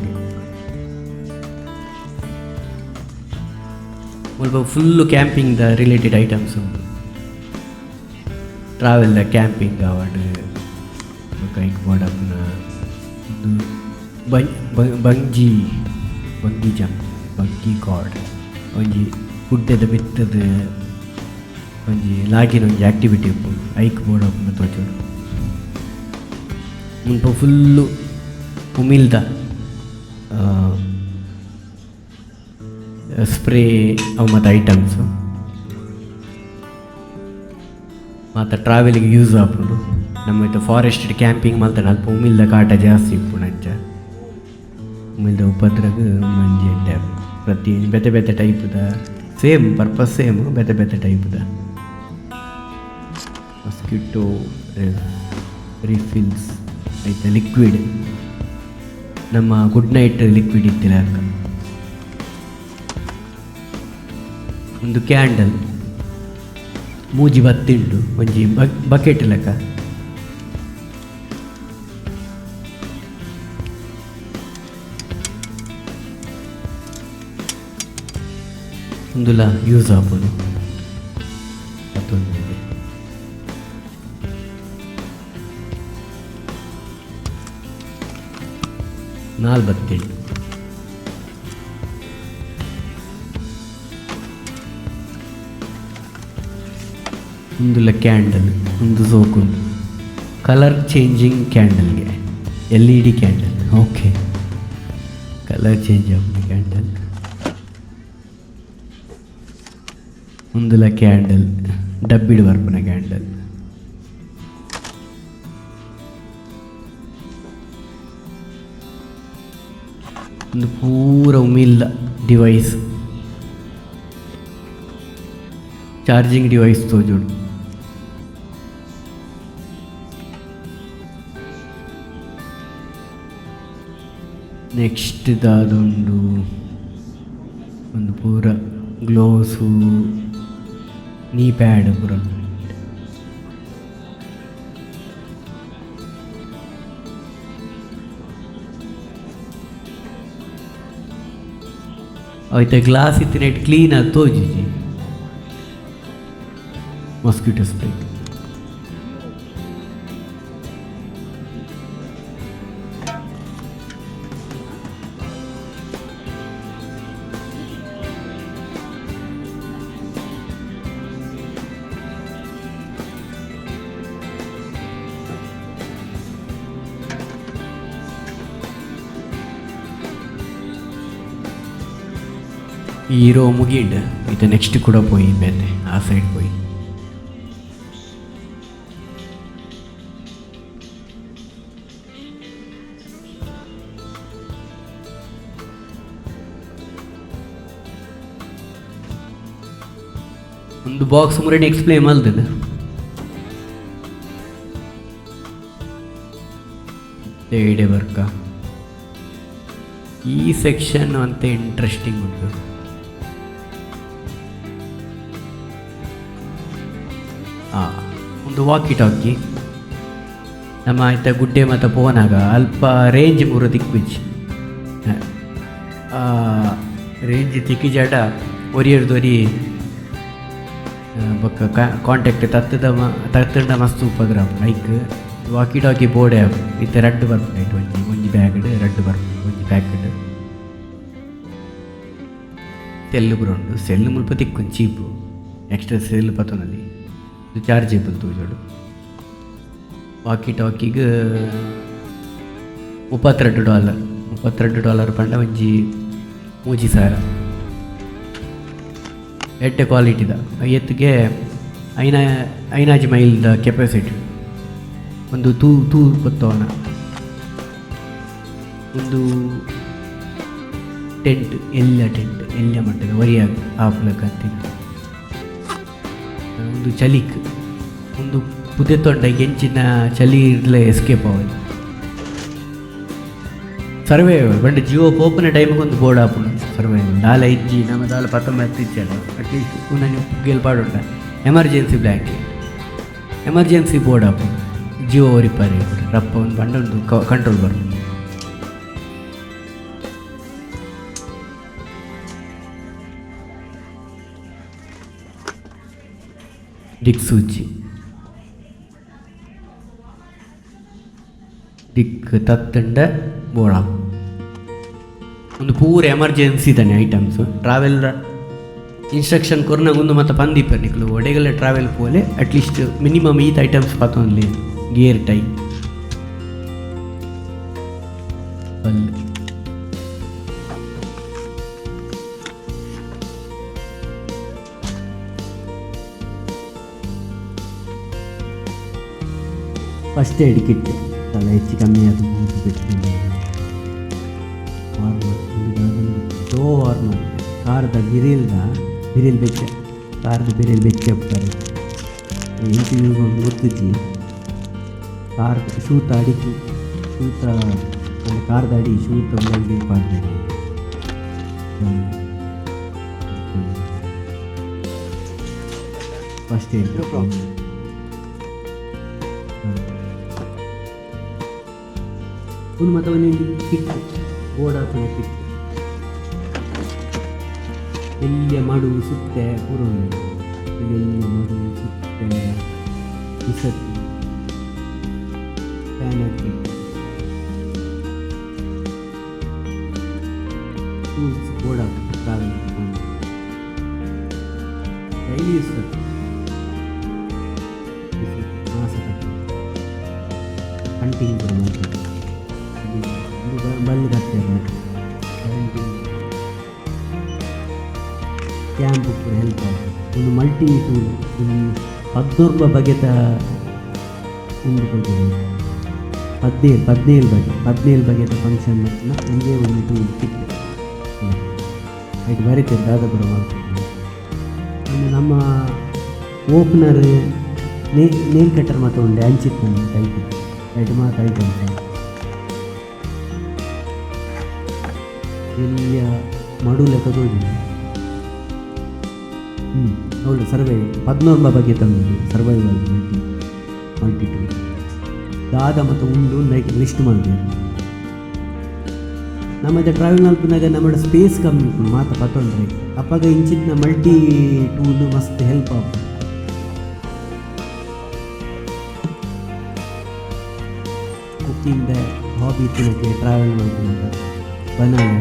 ಸ್ವಲ್ಪ ಫುಲ್ಲು ಕ್ಯಾಂಪಿಂಗ್ದ ರಿಲೇಟೆಡ್ ಐಟಮ್ಸ್ ಉಂಟು ಟ್ರಾವೆಲ್ದ ಕ್ಯಾಂಪಿಂಗ್ ಅವಾರ್ಡ್ ಕೈಕ್ ಬೋರ್ಡಪ್ನ ಬಂಗಿ ಜಂಪ್ ಬಂಗಿ ಕಾರ್ಡ್ ಒಂಜಿ ಗುಡ್ಡದ ಬೆತ್ತದ ಒಂಜಿ ಲಾಗಿನ ಒಂಜಿ ಆ್ಯಕ್ಟಿವಿಟಿ ಉಪ್ಪು ಐಕ್ ಬೋರ್ಡಪ್ನ ತೋಚೋಡು ಮುಲ್ಪ ಫುಲ್ಲು ಉಮಿಲ್ದ ಸ್ಪ್ರೇ ಅವು ಮತ್ತು ಐಟಮ್ಸು ಮತ್ತು ಟ್ರಾವೆಲಿಗೆ ಯೂಸ್ ಆಪುಂಡು ನಮ್ಮ ಫಾರೆಸ್ಟ್ ಕ್ಯಾಂಪಿಂಗ್ ಮಲ್ತಾನೆ ಅಲ್ಪ ಉಮಿಲ್ದ ಕಾಟ ಜಾಸ್ತಿ ಇಪ್ಪುಂಡು ಅಂಚ ಉಮಿಲ್ದ ಉಪದ್ರಗ ಮಂಜಿ ಎಡ್ಡೆ ಪ್ರತಿ ಬೆತೆ ಬೆತೆ ಟೈಪ್ದ ಸೇಮ್ ಪರ್ಪಸ್ ಸೇಮ್ ಬೆತೆ ಬೆತೆ ಟೈಪ್ದ ಮಸ್ಕಿಟೋ ರಿಫಿಲ್ಸ್ ಐತೆ ಲಿಕ್ವಿಡ್ ನಮ್ಮ ಗುಡ್ ನೈಟ್ ಲಿಕ್ವಿಡ್ ಇತ್ತಿಲ್ಲ ಅಕ್ಕ ಒಂದು ಕ್ಯಾಂಡಲ್ ಮೂಜಿ ಬತ್ತಿಂಡು ಒಂಜಿ ಬಕೆಟ್ ಲೆಕ್ಕ ಒಂದುಲ ಯೂಸ್ ಆಪುಂಡು ಮತ್ತೊಂದು 47 ಒಂದುಲ ಕ್ಯಾಂಡಲ್ ಒಂದು ಸೋಕು ಕಲರ್ ಚೇಂಜಿಂಗ್ ಕ್ಯಾಂಡಲ್ಗೆ LED candle okay colour change ಆಗುವ ಕ್ಯಾಂಡಲ್ ಒಂದುಲ ಕ್ಯಾಂಡಲ್ ಡಬ್ಬಿಡು ಬರ್ಪನ ಕ್ಯಾಂಡಲ್ ಒಂದು ಪೂರ ಉಮಿಲ್ಲ ಡಿವೈಸ್ ಚಾರ್ಜಿಂಗ್ ಡಿವೈಸ್ ತೋಜುಡು ನೆಕ್ಸ್ಟ್ ದಾದೊಂದು ಒಂದು ಪೂರ ಗ್ಲೋಸು ನೀ ಪ್ಯಾಡ್ ಪೂರ ಆಯ್ತಾ ಗ್ಲಾಸ್ ಇತ್ತಿನ ಕ್ಲೀನ್ ಆಗಿ ತೋಜಿಜಿ ಮಸ್ಕಿಟೋ ಸ್ಪ್ರೇ ಈ ರೋ ಮುಗಿಂಡು ಇದು ನೆಕ್ಸ್ಟ್ ಕೂಡ ಪೋಯಿ ಬೇತೆ ಆ ಸೈಡ್ ಪೋಯಿ ಒಂದು ಬಾಕ್ಸ್ ಮುರಡಿ ಎಕ್ಸ್ಪ್ಲೇನ್ ಮಲ್ತದ ಏಡೆ ವರ್ಕ ಈ ಸೆಕ್ಷನ್ ಅಂತ ಇಂಟ್ರೆಸ್ಟಿಂಗ್ ಉಂಟು ಒಂದು ವಾಕಿ ಟಾಕಿ ನಮ್ಮ ಆಯ್ತ ಗುಡ್ಡೆ ಮತ್ತು ಪೋನಾಗ ಅಲ್ಪ ರೇಂಜ್ ಮೂರು ದಿಕ್ಬಿಚ್ಚಿ ರೇಂಜ್ ತಿಕ್ಕಿಜಾಡ ಒರಿಯರ್ದೊರಿ ಬೊಕ್ಕ ಕಾಂಟ್ಯಾಕ್ಟ್ ತತ್ತಂಡ ಮಸ್ತ್ ಉಪದ್ರ ಲೈಕ್ ವಾಕಿ ಟಾಕಿ ಬೋರ್ಡೆ ಇತ್ತೆ ರಡ್ಡು ಬರ್ಪುಂಡು ಒಂಜಿ ಬ್ಯಾಗ್ಡ್ ರಡ್ಡು ಬರ್ಪುಂಡು ಒಂಜಿ ಪ್ಯಾಕೆಟ್ ಸೆಲ್ಲು ಬರೋಂಡು ಸೆಲ್ಲು ಮುಲ್ಪ ತಿಕ್ಕೊಂಡು ಚೀಪು ಎಕ್ಸ್ಟ್ರಾ ಸೆಲ್ ಪತ್ತನಲ್ಲಿ ಇದು ಚಾರ್ಜೇಬಲ್ ತೋಜೋಡು ವಾಕಿ ಟಾಕಿಗೆ $32 ಪಂಡ ಒಂಜಿ $3000 ಎಟ್ಟೆ ಕ್ವಾಲಿಟಿದ ಎತ್ತಿಗೆ ಐನಾಜಿ ಮೈಲ್ದ ಕೆಪಾಸಿಟಿ ಒಂದು ತೂ ಕೊತ್ತವನ ಒಂದು ಟೆಂಟ್ ಎಲ್ಲ ಮಟ್ಟದ ಒರಿಯಾಗ ಆಪ್ಲಕ್ಕಂತಿನ ಒಂದು ಚಲಿಕ್ ಒಂದು ಪುದೆ ತೊಂಡ ಎಂಚಿನ ಚಳಿ ಇರಲೇ ಎಸ್ಕೇಪ್ ಆಗೋದು ಸರ್ವೈವಲ್ ಬಂಡ ಜಿಯೋ ಪೋಪನ ಟೈಮಿಗೆ ಒಂದು ಬೋರ್ಡ್ ಹಾಪುಂಡು ಸರ್ವೈವಲ್ ದಾಲ ಇಜ್ಜಿ ನಮ್ಮ ದಾಲ 19 ಇಚ್ಚಾಡ ಅಟ್ಲೀಸ್ಟ್ ನಾನು ಗೆಲ್ಪಾಡುಂಡ ಎಮರ್ಜೆನ್ಸಿ ಬ್ಲ್ಯಾಂಕೆಟ್ ಎಮರ್ಜೆನ್ಸಿ ಬೋರ್ಡ್ ಹಾಪುಂಡು ಜಿಯೋ ರಿಪೇರಿ ರಪ್ಪ ಒಂದು ಬಂಡ ಒಂದು ಕಂಟ್ರೋಲ್ ಬರೋದು ದಿಕ್ಸೂಚಿ ದಿಕ್ ತತ್ತಂಡ ಬೋಳ ಒಂದು ಪೂರ ಎಮರ್ಜೆನ್ಸಿ ತಾನೆ ಐಟಮ್ಸ್ ಟ್ರಾವೆಲ್ ಇನ್ಸ್ಟ್ರಕ್ಷನ್ ಕೊರ್ನಾಗ ಒಂದು ಮತ್ತು ಪಂದೀಪರ್ ನಿಕ್ಲು ಒಡೆಗಲ್ಲ ಟ್ರಾವೆಲ್ ಪೋಲೆ ಅಟ್ಲೀಸ್ಟ್ ಮಿನಿಮಮ್ ಈತ ಐಟಮ್ಸ್ ಪಾತೊಂದ್ಲಿ ಗೇರ್ ಟೈ ಪಲ್ಲೆ ಫಸ್ಟ್ ಏಡ್ ಕಿಟ್ ತಲೆ ಹೆಚ್ಚು ಕಮ್ಮಿ ಅದು ಸ್ಲೋ ವಾರ್ಮರ್ ಕಾರದ ಬಿರಿಲ್ ಬೆಚ್ಚ ಕಾರದ ಬಿರಿಲ್ ಬೆಚ್ಚ ಹೋಗ್ತಾರೆ ಇಂಟರ್ವ್ಯೂಗೆ ಗೊತ್ತಿದ್ದಿ ಕಾರ್ ಶೂತ ಅಡಿಕೆ ಶೂತ ಅಂದರೆ ಕಾರದ ಅಡಿ ಶೂತ ಒಂದು ಪಾಡ್ಬೇಕು ಫಸ್ಟ್ ಏಡ್ ಒಂದು ಮತ್ತು ಒಂದು ಕಿಟ್ ಬೋರ್ಡ್ ಹಾಕೋಣ ಕಿಟ್ ಎಲ್ಲಿಯ ಮಾಡುವು ಸುತ್ತೆ ಪೂರ್ವ ಎಲ್ಲಿಯ ಮಾಡುವು ಸುತ್ತೆ ಇಸತ್ತು ಪ್ಯಾನ್ ಹಾಕಿ ಟೂಲ್ಸ್ ಬೋರ್ಡ್ ಆಗ್ತದೆ ಟ್ರಾವೆಲ್ ಡೈಲಿ ಯೂಸ್ ಮಾಸ ಹಂಟಿಂಗ್ ಕೂಡ ಮಾಡ್ತಾರೆ ಬಲ್ಲು ಕಟ್ತಾರೆ ಕ್ಯಾಂಪ್ ಕೂಡ ಹೆಲ್ಪ್ ಆಗ್ತದೆ ಒಂದು ಮಲ್ಟಿ ಟೂಲ್ ಒಂದು 14 ಬಗೆತ ಒಂದು ಕೊಟ್ಟಿದೆ 17 ಬಗೆತ ಫಂಕ್ಷನ್ ಒಂದೇ ಒಂದು ಟೂಲ್ ಸಿಕ್ಕಿದೆ ಆಯ್ತು ಬರೀತೇನೆ ದಾದ ಕೂಡ ಮಾಡ್ತೀನಿ. ನಮ್ಮ ಓಪನರ್ ನೇಲ್ ಕಟ್ಟರ್ ಮತ್ತು ಒಂದು ಹಂಚಿತ್ತು ನನ್ನ ಟೈಪ್ ಆಯ್ತು ಮಾತಾಯ್ತು ಅಂತ ಎಲ್ಲಿಯ ಮಡು ಲೆಕ್ಕದೋದಿಲ್ಲ ಹೌದು ಸರ್ವೇ 14 ಬಗ್ಗೆ ತಂದು ಸರ್ವೈವಲ್ ಮಲ್ಟಿ ಟೂಲ್ ದಾದ ಮತ್ತು ಉಂಡು ಲಿಸ್ಟ್ ಮಾಡಿದೆ. ನಮ್ಮದು ಟ್ರಾವೆಲ್ ಮಲ್ಪಿನಾಗ ನಮ್ಮ ಸ್ಪೇಸ್ ಕಮ್ಮಿ ಇತ್ತು ಮಾತು ಪತ್ತೊಂದ್ರೆ ಅಪ್ಪಾಗ ಇಂಚಿನ ಮಲ್ಟಿ ಟೂಲ್ ಮಸ್ತ್ ಹೆಲ್ಪ್ ಆಗ್ತದೆ. ಕುಕ್ಕಿಂಗ್ ಹಾಬಿ ತಿನ್ನಕ್ಕೆ ಟ್ರಾವೆಲ್ ಮಾಡ್ತಿದ್ದ ಬನಾನೆ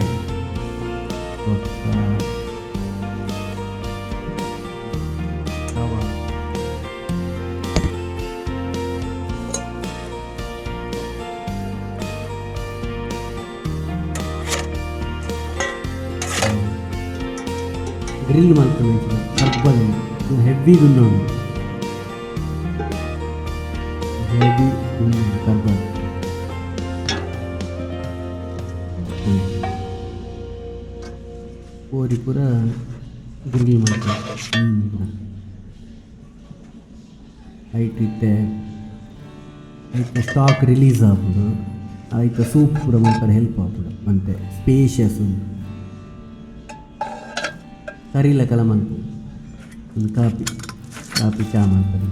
ಗ್ರಿಲ್ ಮಾಡ್ಕೊಂಡು ಕರ್ಬಲ್ ಹೆವಿ ಗುಂಡು ಹೆವಿ ಕರ್ಬಲ್ ಕೋರಿ ಪೂರ ಗ್ರಿಲ್ ಮಾಡ್ತಾರೆ ಐಟಿತ್ತೆ ಐತೆ ಸ್ಟಾಕ್ ರಿಲೀಸ್ ಆಗ್ಬೋದು ಆಯ್ತು ಸೂಪ್ ಪೂರ ಮಾಡ್ತಾರೆ ಹೆಲ್ಪ್ ಆಗ್ಬೋದು ಮತ್ತು ಸ್ಪೇಷಿಯಸ್ ಉಂಟು ಕರೀಲ ಕಲ ಮಾಡ್ಬೋದು ಒಂದು ಕಾಫಿ ಚಹಾ ಮಾಡ್ತಾರೆ.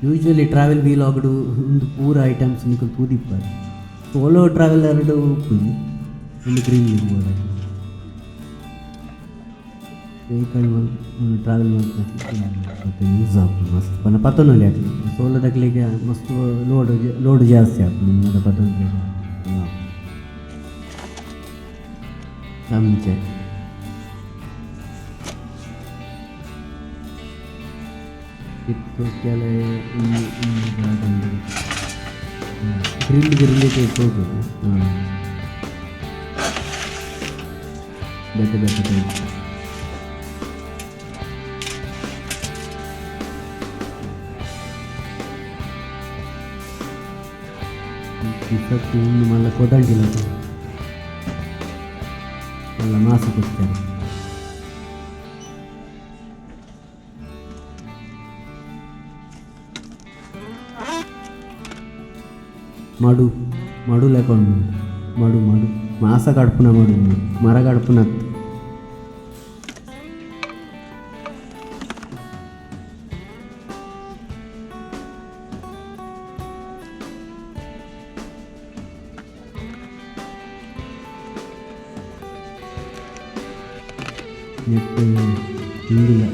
ಯೂಶ್ವಲಿ ಟ್ರಾವೆಲ್ ವೀಲಾಗ್ಡು ಒಂದು ಪೂರ ಐಟಮ್ಸ್ ನಿಮಗೆ ತೂದಿಪ್ಪಾರೆ ಸೋಲೋ ಟ್ರಾವೆಲರ್ಡು ಉಪ್ಪುಂಡು ಒಂದು ಗ್ರೀನ್ ಇರ್ಬೋದು ವೆಹಿಕಲ್ ಟ್ರಾವೆಲ್ ಮಾಡ್ತಾ ಯೂಸ್ ಆಗ್ಬೋದು ಮಸ್ತ್ ಪನ್ನ ಪತ್ತೊಂದು ಆಗಲಿ ಸೋಲೋದಾಗಲಿಗೆ ಮಸ್ತ್ ಲೋಡ್ ಜಾಸ್ತಿ ಆಗ್ತದೆ ನಿಮ್ಮದು ಪತ್ತೊಂದು ಚಮಚೆ ಇತ್ತು ಕೆಲ ಗ್ರಿಲ್ಲಿಗೆ ಹೋಗೋದು ಬೆಟ್ಟ ಇಪ್ಪತ್ತು ಇನ್ನು ಮಲ್ಲ ಕೊದಂಟಿಲ್ಲ ಎಲ್ಲ ಮಾಸ ಕೊಡ್ತಾರೆ. మడు లేకుండా మడు మాస గడుపున మడు మర గడుపున ನೆಟ್ಟು ಹಿಂದಿಲ್ಲ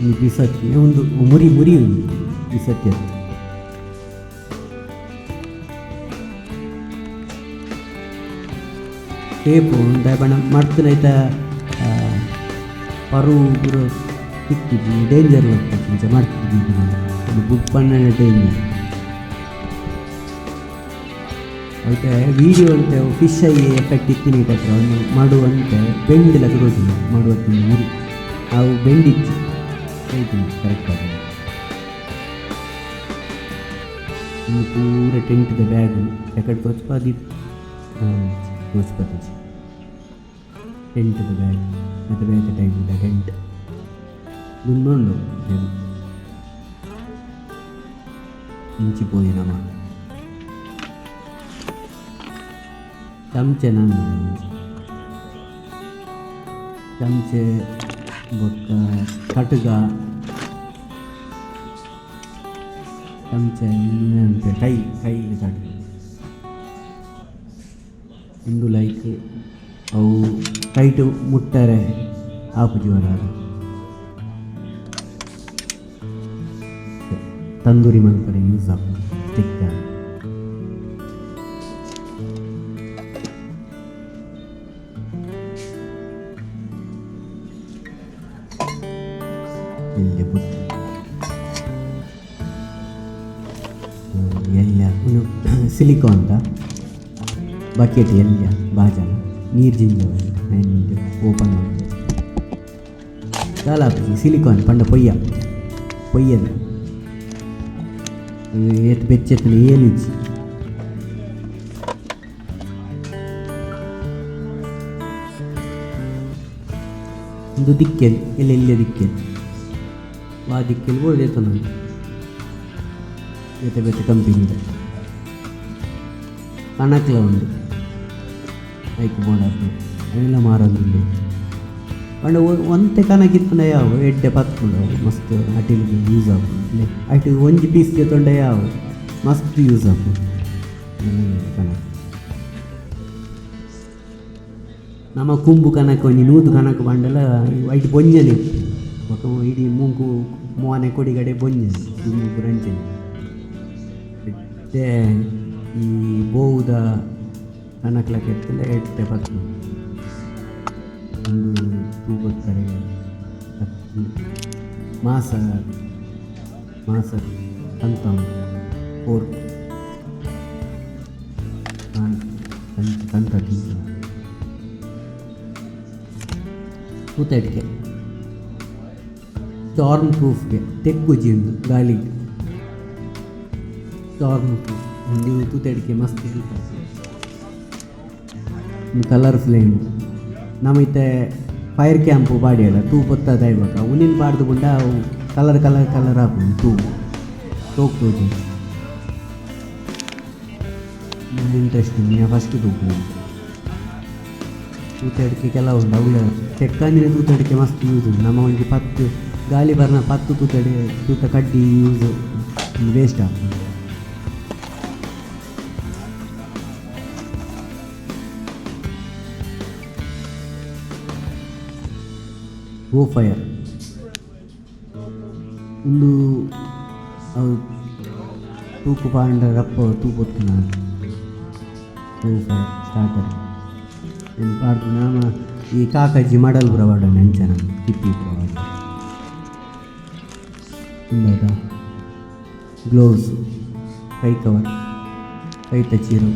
ಈ ಬಿಸತ್ತಿ ಒಂದು ಮುರಿ ಉಂಟು ಬಿಸತ್ತಿ ಅದು ಟೇಪು ದಯಬಣ್ಣ ಮಾಡ್ತಾನೈತ ಪರು ಪೂರ ಸಿಕ್ತಿದ್ವಿ ಡೇಂಜರ್ ಹೋಗ್ತದೆ ಮಾಡ್ತಿದ್ವಿ ಅದು ಬುಕ್ ಪಣ್ಣೆ ಡೇಂಜರ್ ಅದಕ್ಕೆ ವೀಡಿಯೋ ಅಂತ ಫಿಶ್ ಆಗಿ ಎಫೆಕ್ಟ್ ಇತ್ತಿನ ಅವನು ಮಾಡುವಂತೆ ಬೆಂಡಿಲ್ಲ ಕೊಡೋದಿಲ್ಲ ಮಾಡುವಂತ ಮುರಿ ಅವು ಬೆಂಡಿಚ್ಚು ಹೇಳ್ತೀನಿ ಕರೆಕ್ಟಾಗಿ ಇನ್ನು ಪೂರ ಟೆಂಟ್ದ ಬ್ಯಾಗು ಎಕಡೆ ತೋಚ್ಪಾದಿ ತೋಚ್ಪಾದಿ ಟೆಂಟ್ದ ಬ್ಯಾಗ್ ಮತ್ತು ಬೇರೆ ಟೈಪಿದ ಟೆಂಟ್ ಮುಂದೊಂದು ಇಂಚಿಪೋಯಿ ನಮ್ಮ ಚಮಚೆ ನಾನು ಚಮಚೆ ಬೊಕ್ಕ ಕಟುಗ ಚಮಚೆ ಇನ್ನಂತೆ ಕೈಲಿ ಕಟುಗ ಒಂದು ಲೈಕ್ ಅವು ಟೈಟು ಮುಟ್ಟರೆ ಆಪುಜಿವರ ತಂದೂರಿ ಮಲ್ಪರೆ ಯೂಸ್ ಆಗ್ತದೆ ಸ್ಟಿಕ್ ಎಲ್ಲ ಒಂದು ಸಿಲಿಕೋ ಅಂತ ಬಕೆಟ್ ಎಲ್ಲ ಬಾಜನ ನೀರು ಜಿಂಜವಲ್ಲ ನಾನು ಓಪನ್ ಮಾಡಿ ಚಾಲಾಪಿ ಸಿಲಿಕಾನ್ ಪಂಡ ಪೊಯ್ಯದು ಏತ್ ಬೆಚ್ಚೆತ್ತನ ಏನಿಜ್ಜಿ ಒಂದು ದಿಕ್ಕೆದು ಎಲ್ಲೆಲ್ಲ ದಿಕ್ಕೆದು ಆ ದಿಕ್ಕೆಲ್ಲಿ ಬೋರ್ದೇತ ನಾನು ಬೇತೆ ಬೇತೆ ಕಂಪನಿದ ಕಣಕ್ಲ ಉಂಡು ಐಕ್ ಬೋರ್ಡ್ ಅವೆಲ್ಲ ಮಾರೋದಿಲ್ಲ ಪಂಡ ಒಂತೆ ಕನಕಿತ್ತಂಡ ಯಾವ ಎಡ್ಡೆ ಪತ್ಕೊಂಡು ಮಸ್ತ್ ಅಟಿಲಿಗೆ ಯೂಸ್ ಆಗ್ಬೋದು ಅಟಿ ಒಂಜಿ ಪೀಸ್ ತೊಂಡ ಯಾವ ಮಸ್ತ್ ಯೂಸ್ ಆಗ್ಬೋದು ಕನಕ ನಮ್ಮ ಕುಂಬು ಕನಕ ಒಂಜಿ ನೂದು ಕನಕ ಬಂಡಲ ಐಟು ಬೊಂಜನೆ ಇಡೀ ಮೂಗು ಮೋನೆ ಕೊಡಿಗಡೆ ಬೊಂಜನೆ ದುಂಬು ರಂಚನೆ ಎಡ್ಡೆ ಈ ಬೋವುದ ಕನಕ್ಲಕ್ಕೆ ಎತ್ತಲೆ ಎಡ್ಡೆ ಪತ್ಕೊಂಡು ಒಂದು ತೂಗೊತ್ತಾರೆ ಮಾಸ ಅಂತ ಫೋರ್ಕ್ ಕಂತ ತೂತಡಿಕೆ ಸ್ಟಾರ್ಮ್ ಪ್ರೂಫ್ಗೆ ತೆಕ್ಕುಜಿ ಉಂಟು ಗಾಳಿಗೆ ಸ್ಟಾರ್ಮ್ ಪ್ರೂಫ್ ಒಂದು ತೂತಡಿಕೆ ಮಸ್ತ್ ಹೇಳ್ತಾರೆ ಕಲರ್ ಫ್ಲೇಮ್ ನಮಗೆ ಫೈರ್ ಕ್ಯಾಂಪು ಬಾಡಿಯಲ್ಲ ತೂ ಬತ್ತದ ಇವಾಗ ಉನಿನ ಬಾಡ್ದು ಗುಂಡ ಕಲರ್ ಹಾಕೊಂಡು ತೂ ತೋಗ್ತೋದು ಇಂಟ್ರೆಸ್ಟಿಂಗ್ ಫಸ್ಟ್ ತೂಕು ತೂತಡಿಕೆ ಕೆಲವು ಉಂಟು ಅವು ತೆಕ್ಕಂದಿನ ತೂತಡಿಕೆ ಮಸ್ತ್ ಯೂಸ್ ಉಂಟು ನಮ್ಮ ಒಂದು 10 ಗಾಳಿ ಬರ್ನ 10 ತೂತ ಕಡ್ಡಿ ಯೂಸ್ ವೇಸ್ಟ್ ಆಗ್ತದೆ ಗೋ ಫೈರ್ ಒಂದು ತೂಕು ಪಾಂಡ ರಪ್ಪ ತೂಪೊತ್ತು ನಾನು ಗೋ ಫೈರ್ ಸ್ಟಾರ್ಟರ್ ಏನು ಪಾಡ್ದು ನಾನು ಈ ಕಾಕಜ್ಜಿ ಮಾಡಲ್ ಪ್ರವಾಡ ನೆಂಚನ ತಿಪ್ಪಿ ಪ್ರವಾಡ ಇಂದಾದ ಗ್ಲೌಸ್ ಕೈ ಕವರ್ ಕೈ ತಚ್ಚೀರು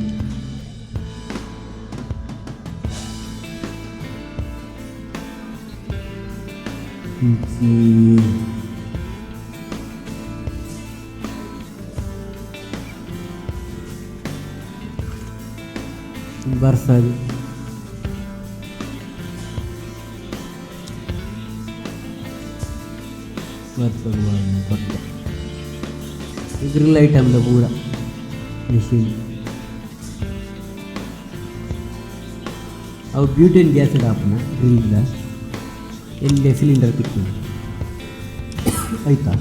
ಬರ್ಸದು ಕೊಟ್ಟೆ ಗ್ರಿಲ್ ಐಟಮ್ದ ಪೂರ ಮಿಷಿನ್ ಅವು ಬ್ಯೂಟೇನ್ ಗ್ಯಾಸ್ ಹಾಪನ ಗ್ರಿಲ್ದ ಎಲ್ಲೇ ಸಿಲಿಂಡರ್ ತಿಕ್ಕು ಆಯ್ತಾ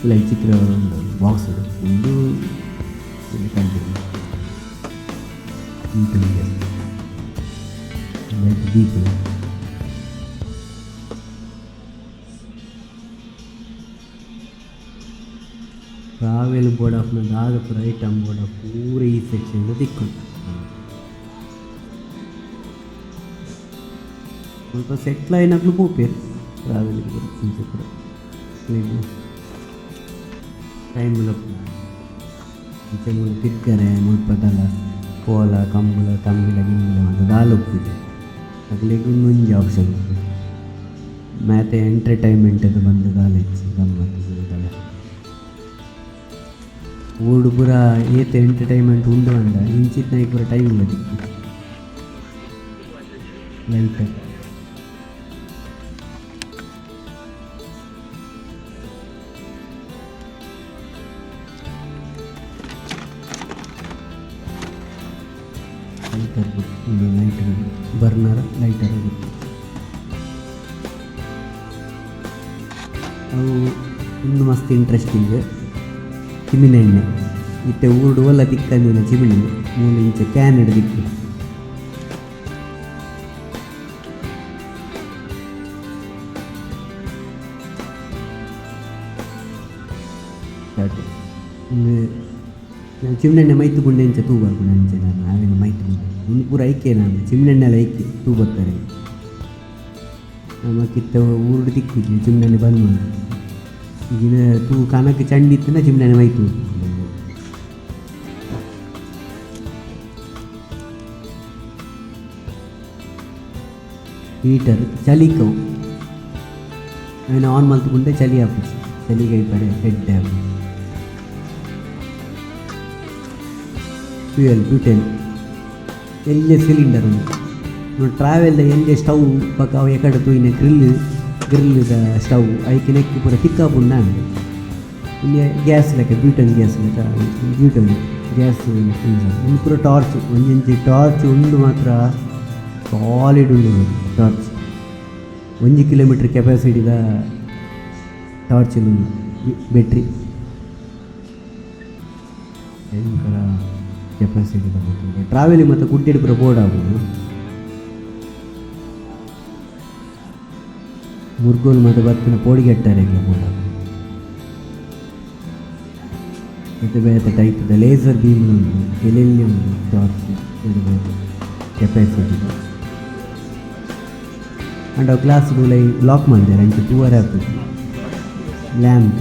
ಇಲ್ಲ ಚಿತ್ರ ಒಂದು ಬಾಕ್ಸ್ ಒಂದು ಕಂಟಿನ್ಯೂ ದೀಪ ಟ್ರಾವೆಲ್ ಬೋರ್ಡ್ ಆಫ್ನ ದಾದಪುರ ಐಟಮ್ ಬೋರ್ಡ್ ಆಫ್ ಪೂರ ಈ ಸೆಕ್ಷನ್ ತಿಕ್ಕೊಂಡು ಸ್ವಲ್ಪ ಸೆಟ್ಲ್ అయినట్లు పోపేరు ట్రావెలింగ్ గురించి కూడా ಟೈಮ್లో కొంచెం ತಿಕ್ಕರೆ ಮುಲ್ಪದಲ್ಲ ಕೋಲ ಕಂಬಳ ತಂಬಿಳ ಗಿಂಬಿಳ ಅಂತ ದಾಲೊಪ್ಪಿದೆ ಅಗ್ಲಿಗೆ ಇನ್ನೊಂದು ಆಪ್ಷನ್ ಮತ್ತೆ ಎಂಟರ್ಟೈನ್ಮೆಂಟ್ ಅದು ಬಂದು ದಾಲೆಚ್ಚಿ ಗಮ್ಮತ್ತು ಸಿಗುತ್ತಲ್ಲ ಊಡು ಪೂರ ಏತ ಎಂಟರ್ಟೈನ್ಮೆಂಟ್ ಉಂಡು ಅಂಡ ಇಂಚಿತ್ತ ಪೂರ ಟೈಮ್ ಇಲ್ಲ ದಿಕ್ಕು ಲೈಟ್ ಲೈಟರ್ ಇದು ಲೈಟರ್ ಬರ್ನರ್ ಲೈಟರ್ ಅವು ಒಂದು ಮಸ್ತ್ ಇಂಟ್ರೆಸ್ಟಿಂಗ್ ಚಿಮಿನಿ ಎಣ್ಣೆ ಇತ್ತೆ ಊಡು ಒಲ್ಲ ತಿಕ್ಕಂದಿನ ಚಿಮಿನಿ 3 ಇಂಚ್ ಕ್ಯಾನ್ ಹಿಡಿದಿತ್ತು ಚಿಮ್ನೆಣ್ಣೆ ಮೈತು ಗುಂಡೆ ಇಂಚ ತೂ ಬರ್ಕೊಂಡು ಅಂಚೆ ನಾನು ಆಮೇಲೆ ಮೈತು ಗುಂಡೆ ಒಂದು ಪೂರ ಐಕೆ ನಾನು ಚಿಮ್ನೆಣ್ಣೆಲ್ಲ ಐಕೆ ತೂ ಬರ್ತಾರೆ ನಮ್ಮ ಕಿತ್ತ ಊರು ತಿಕ್ಕಿದ್ವಿ ಚಿಮ್ನೆಣ್ಣೆ ಬಂದು ಈಗಿನ ತೂ ಕನಕ್ಕೆ ಚಂಡಿತ್ತನ ಚಿಮ್ನೆಣ್ಣೆ ಮೈತು ಹೀಟರ್ ಚಲಿಕವು ಅವನು ಆನ್ ಮಲ್ತುಕೊಂಡೆ ಚಳಿ ಹಾಕುದು ಚಳಿಗೆ ಪಡೆ ಹೆಡ್ ಹಾಕುದು ಫ್ಯೂಯಲ್ ಬ್ಯೂಟೆನ್ ಎಲ್ಲೇ ಸಿಲಿಂಡರ್ ಉಂಟು ಟ್ರಾವೆಲ್ ಎಲ್ಲೇ ಸ್ಟವ್ ಪಕ್ಕ ಅವು ಎಕಡೆ ತೂಯಿನ ಗ್ರಿಲ್ದ ಸ್ಟವ್ ಐಕೆ ನೆಕ್ಕಿ ಪೂರ ತಿಕ್ಕಾಪುಂಡ ಇಲ್ಲಿ ಗ್ಯಾಸ್ ಲೆಕ್ಕ ಬ್ಯೂಟನ್ ಗ್ಯಾಸ್ ಲೆಕ್ಕ ಬ್ಯೂಟನ್ ಗ್ಯಾಸ್ ಇನ್ನು ಪೂರ ಟಾರ್ಚ್ ಒಂಜಿ ಟಾರ್ಚ್ ಉಂಡು ಮಾತ್ರ ಸಾಲಿಡ್ ಉಂಡು ಟಾರ್ಚ್ 1 ಕಿಲೋಮೀಟರ್ ಕೆಪಾಸಿಟಿದ ಟಾರ್ಚ್ ಬ್ಯಾಟ್ರಿ ಭಯಂಕರ ಕೆಪಾಸಿಟಿ ಬರ್ತದೆ ಟ್ರಾವೆಲಿಂಗ್ ಮತ್ತು ಕುಟ್ಟಿಟ್ಟು ಪೂರ ಬೋರ್ಡ್ ಆಗ್ಬೋದು ಮುರ್ಗೋಲ್ ಮತ್ತು ಬತ್ತಿನ ಪೋಡಿಗೆಟ್ಟಾರೆಲ್ಲ ಬೋರ್ಡ್ ಆಗ್ಬೋದು ಮತ್ತು ಬೇರೆ ಟೈಪ್ದ ಲೇಸರ್ ಬೀಮ್ ಉಂಟು ಎಲ್ಲೆಲ್ಲಿ ಉಂಟು ಟಾರ್ಚ್ ಕೆಪಾಸಿಟಿ ಅಂಡ್ ಅವು ಗ್ಲಾಸ್ಗಳು ಲಾಕ್ ಮಾಡಿದ್ದಾರೆ ಅಂಚೆ ಟೂವರ್ ಆಗ್ತದೆ ಲ್ಯಾಂಪ್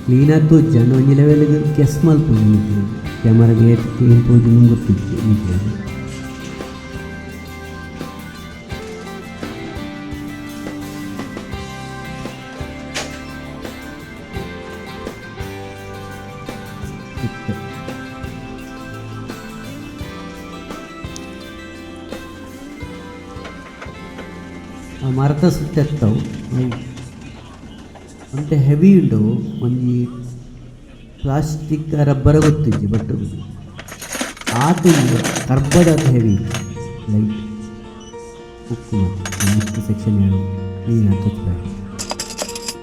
ಕ್ಲೀನಾಗಿ ತೋಜ ಒಂಜಿ ಲೆವೆಲ್ಗೆ ಕೆಸ್ ಮಲ್ಪುಂಡು ಕ್ಯಾಮರಾಗೆ ಕ್ಲೀನ್ ತೋಜಿ ಮುಂಗೊತ್ತಿತ್ತು ಈಜಿ ಆ ಮರದ ಸುತ್ತೆತ್ತವು ಅಂತ ಹೆವಿ ಉಂಡವು ಒಂಜಿ ಪ್ಲಾಸ್ಟಿಕ್ ರಬ್ಬರ ಗೊತ್ತಿಜ್ಜಿ ಬಟ್ ಆತ ಕರ್ಬದ ಹೆವಿ ಲೈಟ್ ಉಕ್ಕು ಮತ್ತು ಸೆಕ್ಷನ್ ಹೇಳು ಕ್ಲೀನ್ ಹತ್ತಬೇಕು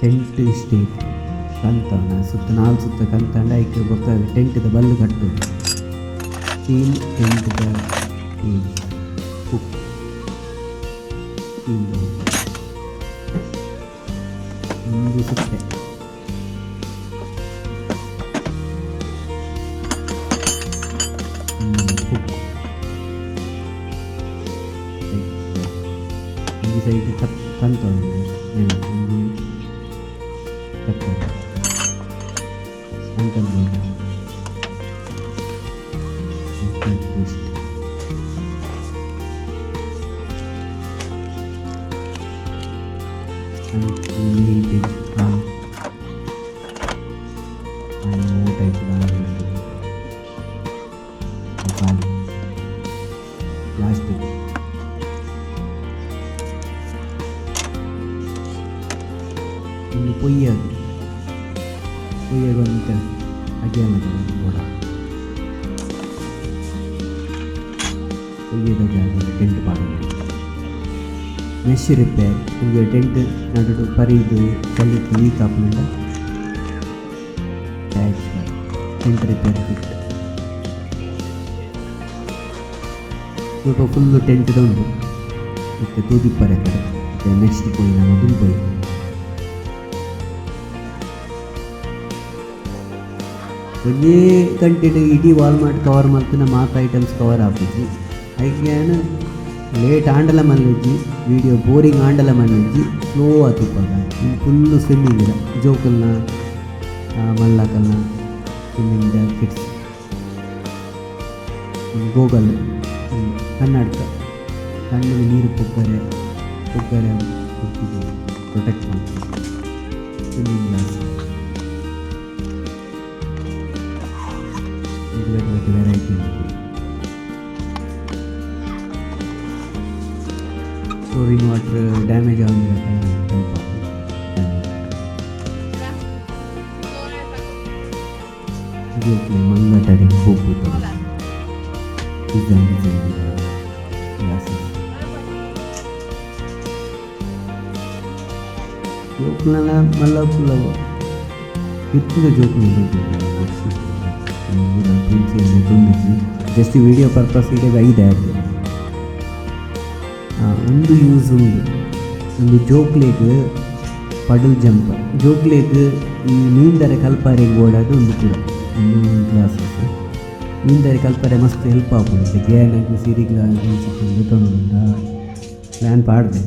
ಟೆಂಟ್ ಸ್ಟೇಟ್ ಕಂತವನ ಸುತ್ತ 4 ಸುತ್ತ ಕಂತಂಡ ಐಕೆ ಗೊತ್ತಾಗ ಟೆಂಟ್ದ ಬಲ್ಲು ಕಟ್ಟೋದು ಸ್ಟೀಲ್ ಟೆಂಟ್ದ ಉಕ್ಕು ಒಂದು ಸುತ್ತೆ ಒಂದು ಸೈಡ್ ಕಂತ ಪ್ಲಾಸ್ಟಿಕ್ ಇನ್ನು ಪೊಯ್ಯದು ಅಂತ ಅಜ್ಞಾನ ಕೂಡ ಪೊಯ್ಯದ ಜಾಗ ಟೆಂಟ್ ಮಾಡೋದು ಮೆಶ್ ರಿಪೇರ್ ನಿಮಗೆ ಟೆಂಟ್ ನಡು ಪರಿದು ಕಲ್ಲಿಕ್ಕೆ ವೀಕ್ ಹಾಕ್ಮೇಲೆ ಟ್ಯಾಚ್ ಟೆಂಟ್ ರಿಪೇರ್ ಕಿಟ್ ಸ್ವಲ್ಪ ಫುಲ್ಲು ಟೆಂಟ್ದ ಉಂಟು ಮತ್ತು ತೂದಿಪ್ಪರೆ ಕಡೆ ಮತ್ತು ನೆಕ್ಸ್ಟ್ ಕೊಡಿ ನಮ್ಮ ದುಂಬೈ ಒಂದೇ ಕಂಟೆಂಟ್ ಇಡೀ ವಾಲ್ ಮಾಡಿ ಕವರ್ ಮಾಡ್ತೀನಿ ಮಾತು ಐಟಮ್ಸ್ ಕವರ್ ಆಗ್ಬಿಟ್ಟು ಐಕ್ಯಾನ ಲೇಟ್ ಆಂಡಲ ಮಲ್ಲಿಜ್ಜಿ ವೀಡಿಯೋ ಬೋರಿಂಗ್ ಆಂಡಲ ಮಲ್ಲಿಜ್ಜಿ ಸ್ಲೋ ಆತಿಪ್ಪಾಗ ಇನ್ನು ಫುಲ್ಲು ಸ್ವಿಮ್ಮಿಂಗ್ ಇದೆ ಜೋಕಲ್ನ ಮಲ್ಲಕಲ್ನ ಸ್ವಿಮ್ಮಿಂಗ್ ಜಾಕೆಟ್ಸ್ ಗೋಗಲ್ ಕನ್ನಡಕ ಕಣ್ಣಿಗೆ ನೀರು ಪೊಕ್ಕರೆ ಪ್ರೊಟೆಕ್ಟ್ ಮಾಡ್ತೀವಿ swimming glass variety storing water damage ಆಗಿರೋ ಟೈಪ್ ಜೋಕ್ಲಿ ಮಂಗಟರಿ ಹೋಗು ಡಿಸೈನ್ ಗ್ಲಾಸಸ್ ಜೋಕ್ಲನ ಮಲ್ಲಪುಲ್ಲವು ಇತ್ತಿದ ಜೋಕ್ಲು ತುಂಬಿಸಿ ಜಸ್ಟ್ ವಿಡಿಯೋ ಪರ್ಪಸ್ ಈಗ 5 ಆ್ಯಡ್ ಒಂದು ಯೂಸ್ ಉಂಡು ಒಂದು ಜೋಕ್ಲೇಗ್ ಪಡಲ್ ಜಂಪ್ ಜೋಕ್ಲೇಗ್ ಈ ಮೀನ್ದರೆ ಕಲ್ಪಾರಿಗೆ ಓಡೋದು ಒಂದು ಕೂಡ ಒಂದು ಕ್ಲಾಸಸ್ ಮೀನ್ದರೆ ಕಲ್ಪಾರೆ ಮಸ್ತ್ ಹೆಲ್ಪ್ ಆಗ್ಬೋದು ಗ್ಯಾನಾಗಿ ಸಿರಿಗ್ಲಾಗಿ ಚಿಕ್ಕಂದು ತೊಗೊಂಡ ಪ್ಲ್ಯಾನ್ ಪಾಡ್ದೆ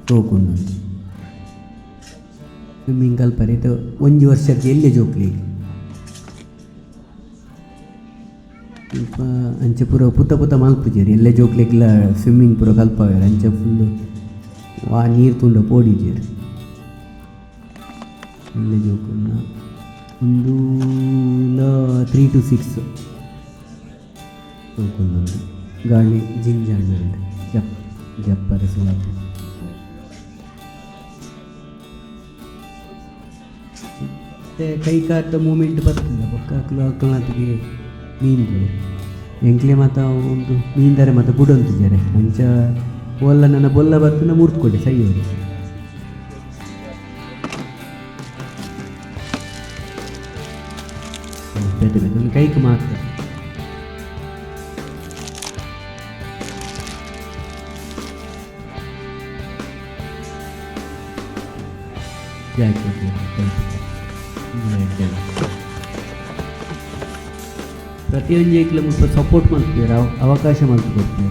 ತೋಕೊಂಡು ಸ್ವಿಮ್ಮಿಂಗ್ ಕಲ್ಪರೆ ಇದು 1 ವರ್ಷಕ್ಕೆ ಎಲ್ಲೇ ಜೋಕ್ಲಿಗೆ ಸ್ವಲ್ಪ ಅಂಚೆ ಪೂರ ಪುತ್ತ ಮಲ್ಪುಜೇರಿ ಎಲ್ಲೇ ಜೋಕ್ಲಿಕ್ಕೆಲ್ಲ ಸ್ವಿಮ್ಮಿಂಗ್ ಪೂರ ಕಲ್ಪವೇರು ಅಂಚೆ ಫುಲ್ಲು ನೀರು ತುಂಡ ಪೋಡಿಜೇರಿ ಎಲ್ಲೇ ಜೋಕುನ್ನ ಒಂದು 3 to 6 ಜೋಕುಂದು ಗಾಳಿ ಜಿಂಜಾಣ ಜಪ್ಪರೆ ಸುಲಭ ಮತ್ತು ಕೈ ಕಾತ ಮೂಮೆಂಟ್ ಬರ್ತದೆ ಪಕ್ಕಕ್ಕೆ ಮೀನುಗಳು ಎಂಕ್ಲೆ ಮತ್ತು ಒಂದು ಮೀನ್ದಾರೆ ಮತ್ತು ಬುಡಂತಿದ್ದಾರೆ ಅಂಚ ಒಲ್ಲ ನನ್ನ ಬೊಲ್ಲ ಬರ್ತನ ಮುರ್ತ್ಕೊಡೆ ಸೈಯವರು ಬೆತೆ ಒಂದು ಕೈಗೆ ಮಾತ್ರ ಪ್ರತಿಯೊಂದು ಏಕ್ಲ ಮುಲ್ಪ ಸಪೋರ್ಟ್ ಮಾಡ್ತಿದ್ದಾರೆ ಅವಕಾಶ ಮಾಡ್ಕೊಡ್ತಾರೆ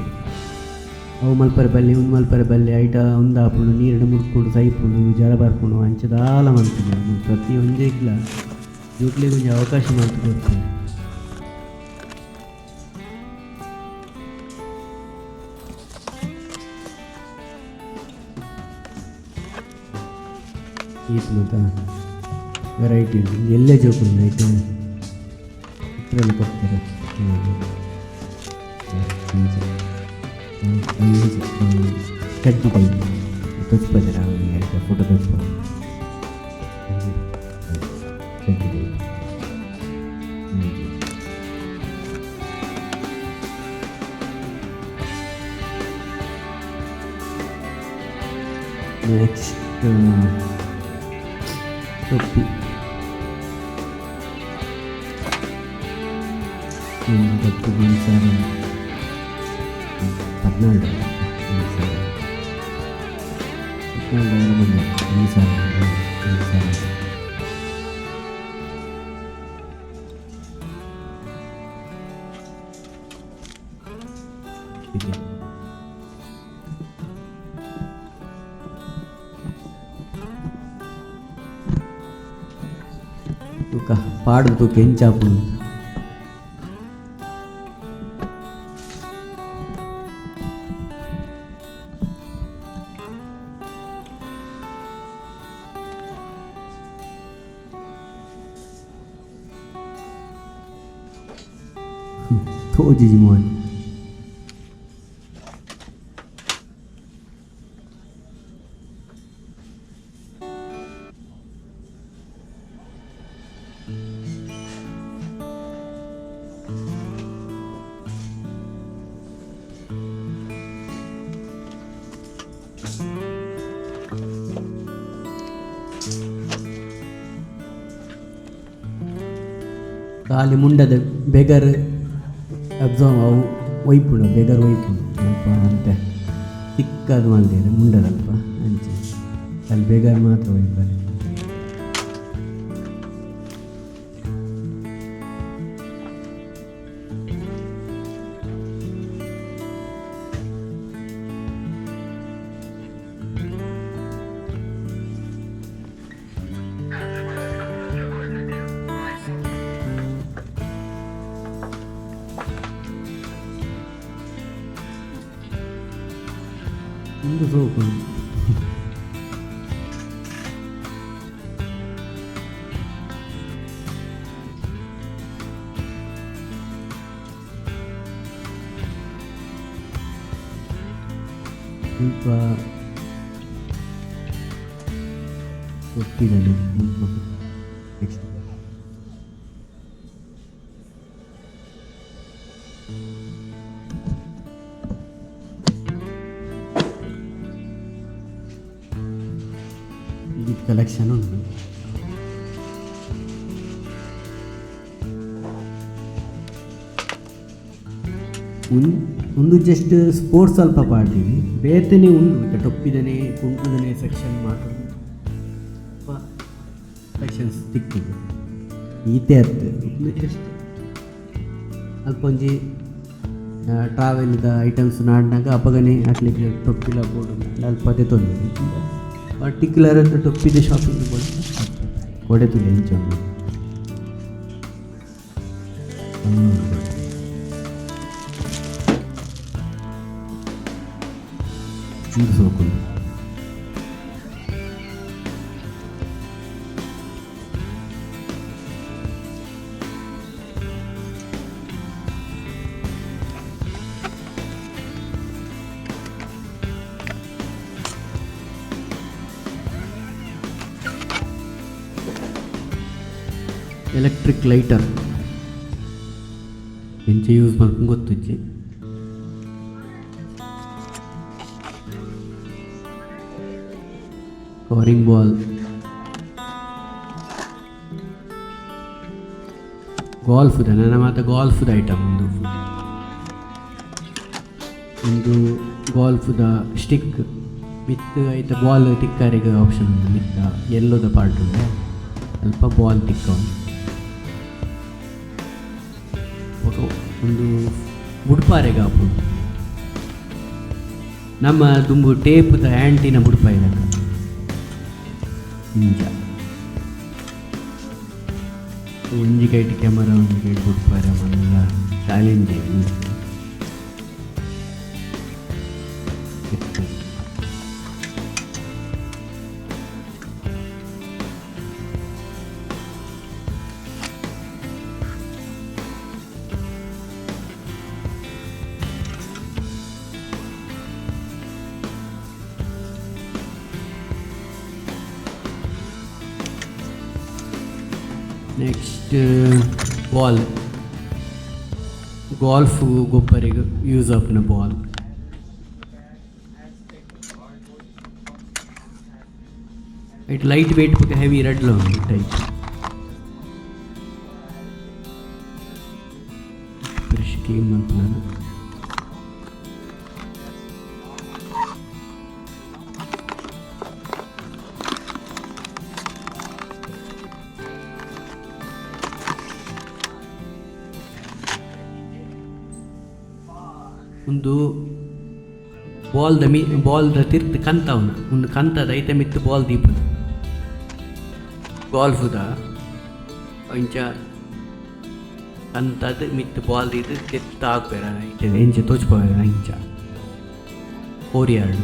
ಅವು ಮಲ್ಪರೆ ಬಲ್ಲೆ ಒಂದು ಮಲ್ಪರೆ ಬಲ್ಲೆ ಐಟ ಒಂದು ಹಾಕೊಂಡು ನೀರನ್ನು ಮುಡ್ಕೊಂಡು ಸೈಪುಂಡು ಜಲ ಬರ್ಕೊಂಡು ಅಂಚದಾಲ ಮಾಡ್ತಿದ್ದಾರೆ ಪ್ರತಿಯೊಂದು ಏಕ್ಲ ಜೋಕ್ಲಿಗೆ ಒಂದು ಅವಕಾಶ ಮಾಡ್ಕೊಡ್ತಾರೆ ಈತ್ ಮತ್ತು ವೆರೈಟಿ ಉಂಟು ಎಲ್ಲೇ ಜೋಕುಂಡು ಐಟು ಇದರಲ್ಲಿ ಕೊಡ್ತಾರೆ ಕಡ್ಡಿ ಟೈಪ್ ತೊಚ್ಪದ್ರೆ ಅವರಿಗೆ ಫೋಟೋ ತೊಚ್ಪ ಕಡ್ಡಿ ಟೈಪ್ ನೆಕ್ಸ್ಟ್ ತೊಪ್ಪಿ ತೊಪ್ಪಿ ಬೀನ್ಸಾರ 14 ಬಂದ ಬೀನ್ಸಾರ పాడుతూ పెంచాపుడు తోజిమోన్ ಖಾಲಿ ಮುಂಡದ ಬೆಗರ್ ಅಬ್ಸಾರ್ವ್ ಅವು ಒಯ್ಪುಡು ಬೆಗರ್ ಒಯ್ಪುಡು ಅಲ್ಪ ಅಂತೆ ಚಿಕ್ಕದು ಮಾಡಿದೆ ಮುಂಡದಲ್ಪ ಅಂಚೆ ಅಲ್ಲಿ ಬೆಗರ್ ಮಾತ್ರ ಒಯ್ತಾರೆ ಒಂದು ಸೋಕು ಸ್ವಲ್ಪ ಒಪ್ಪಿದಲ್ಲಿ ನೆಕ್ಸ್ಟ್ ಕಲೆಕ್ಷನ್ ಉಂಟು ಒಂದು ಜಸ್ಟ್ ಸ್ಪೋರ್ಟ್ಸ್ ಸ್ವಲ್ಪ ಪಾಡ್ತೀವಿ ಬೇತನೇ ಉಂಟು ಟೊಪ್ಪಿದನೇ ಕುಂಟುದನೇ ಸೆಕ್ಷನ್ ಮಾತ್ರ ಸೆಕ್ಷನ್ಸ್ ತಿಕ್ಕಿದ್ದು ಈತೆ ಅರ್ಥ ಜಸ್ಟ್ ಅಲ್ಪ ಒಂಜಿ ಟ್ರಾವೆಲ್ದ ಐಟಮ್ಸ್ ನಾಡಿನಾಗ ಅಪಗನೆ ಹಾಕ್ಲಿಕ್ಕೆ ಟೊಪ್ಪಿಲ ಬೋರ್ಡು ಅಲ್ಪದೇ ತೊಂದರೆ ಪರ್ಟಿಕ್ಯುಲರ್ ಅಂತ ಟೊಪ್ಪಿದ ಶಾಪಿಂಗ್ ಕೊಡೆ ತುಲೆ ಹೆಂಚು ಸೋಕೊಂಡು ಎಲೆಕ್ಟ್ರಿಕ್ ಲೈಟರ್ ಎಂಚೆ ಯೂಸ್ ಮಾಡ್ಕೊಂಡು ಗೊತ್ತಿಜ್ಜಿ ಕವರಿಂಗ್ ಬಾಲ್ ಗಾಲ್ಫ್ದ ನನ್ನ ಮಾತ್ರ ಗಾಲ್ಫ್ದ ಐಟಮ್ ಒಂದು ಗಾಲ್ಫ್ದ ಸ್ಟಿಕ್ ಮಿತ್ ಐತ ಬಾಲ್ ತಿಕ್ಕಾರಿಗೆ ಆಪ್ಷನ್ ಉಂಟು ಮಿತ್ತ ಎಲ್ಲೋದ ಪಾರ್ಟ್ ಉಂಟು ಸ್ವಲ್ಪ ಬಾಲ್ ತಿಕ್ಕ ಒಂದು ಬುಡ್ಪಾರೆಗೆ ಹಾಕೊಂಡು ನಮ್ಮ ದುಂಬು ಟೇಪ್ದ ಆ್ಯಂಟಿನ ಬುಡ್ಪ ಇದಕ್ಕ ನಿಂಜ ಒಂಜಿ ಕೈಟ್ ಕ್ಯಾಮರಾ ಒಂಜಿ ಕೈಟ್ ಬುಡ್ಪಾರೆ ಮನೆಲ್ಲ ಚಾಲೆಂಜ್ ನೆಕ್ಸ್ಟ್ ಬಾಲ್ ಗಾಲ್ಫ್ ಗೊಬ್ಬರಿಗೆ ಯೂಸ್ ಆಪ್ನ ಬಾಲ್ ಇಟ್ ಲೈಟ್ ವೇಟ್ ಬಗ್ಗೆ ಹೆವಿ ರೆಡ್ ಲೋ ಟೈಪ್ ಬ್ರಷ್ ಕ್ಲೀನ್ ಮಾಡ್ತೀನಿ ನಾನು ಒಂದು ಬಾಲ್ದ ತಿರ್ತು ಕಂತವನ ಒಂದು ಕಂತದ ಐತೆ ಮಿತ್ತು ಬಾಲ್ ದೀಪದ ಗಾಲ್ಫ್ದ ಇಂಚ ಕಂತದ ಮಿತ್ತು ಬಾಲ್ ದೀತು ಕೆತ್ತ ಹಾಕ್ಬೇರ ಐತೆ ಇಂಚ ತೋಚ್ಬೋದ ಇಂಚ ಕೋರಿಯಾರ್ಡ್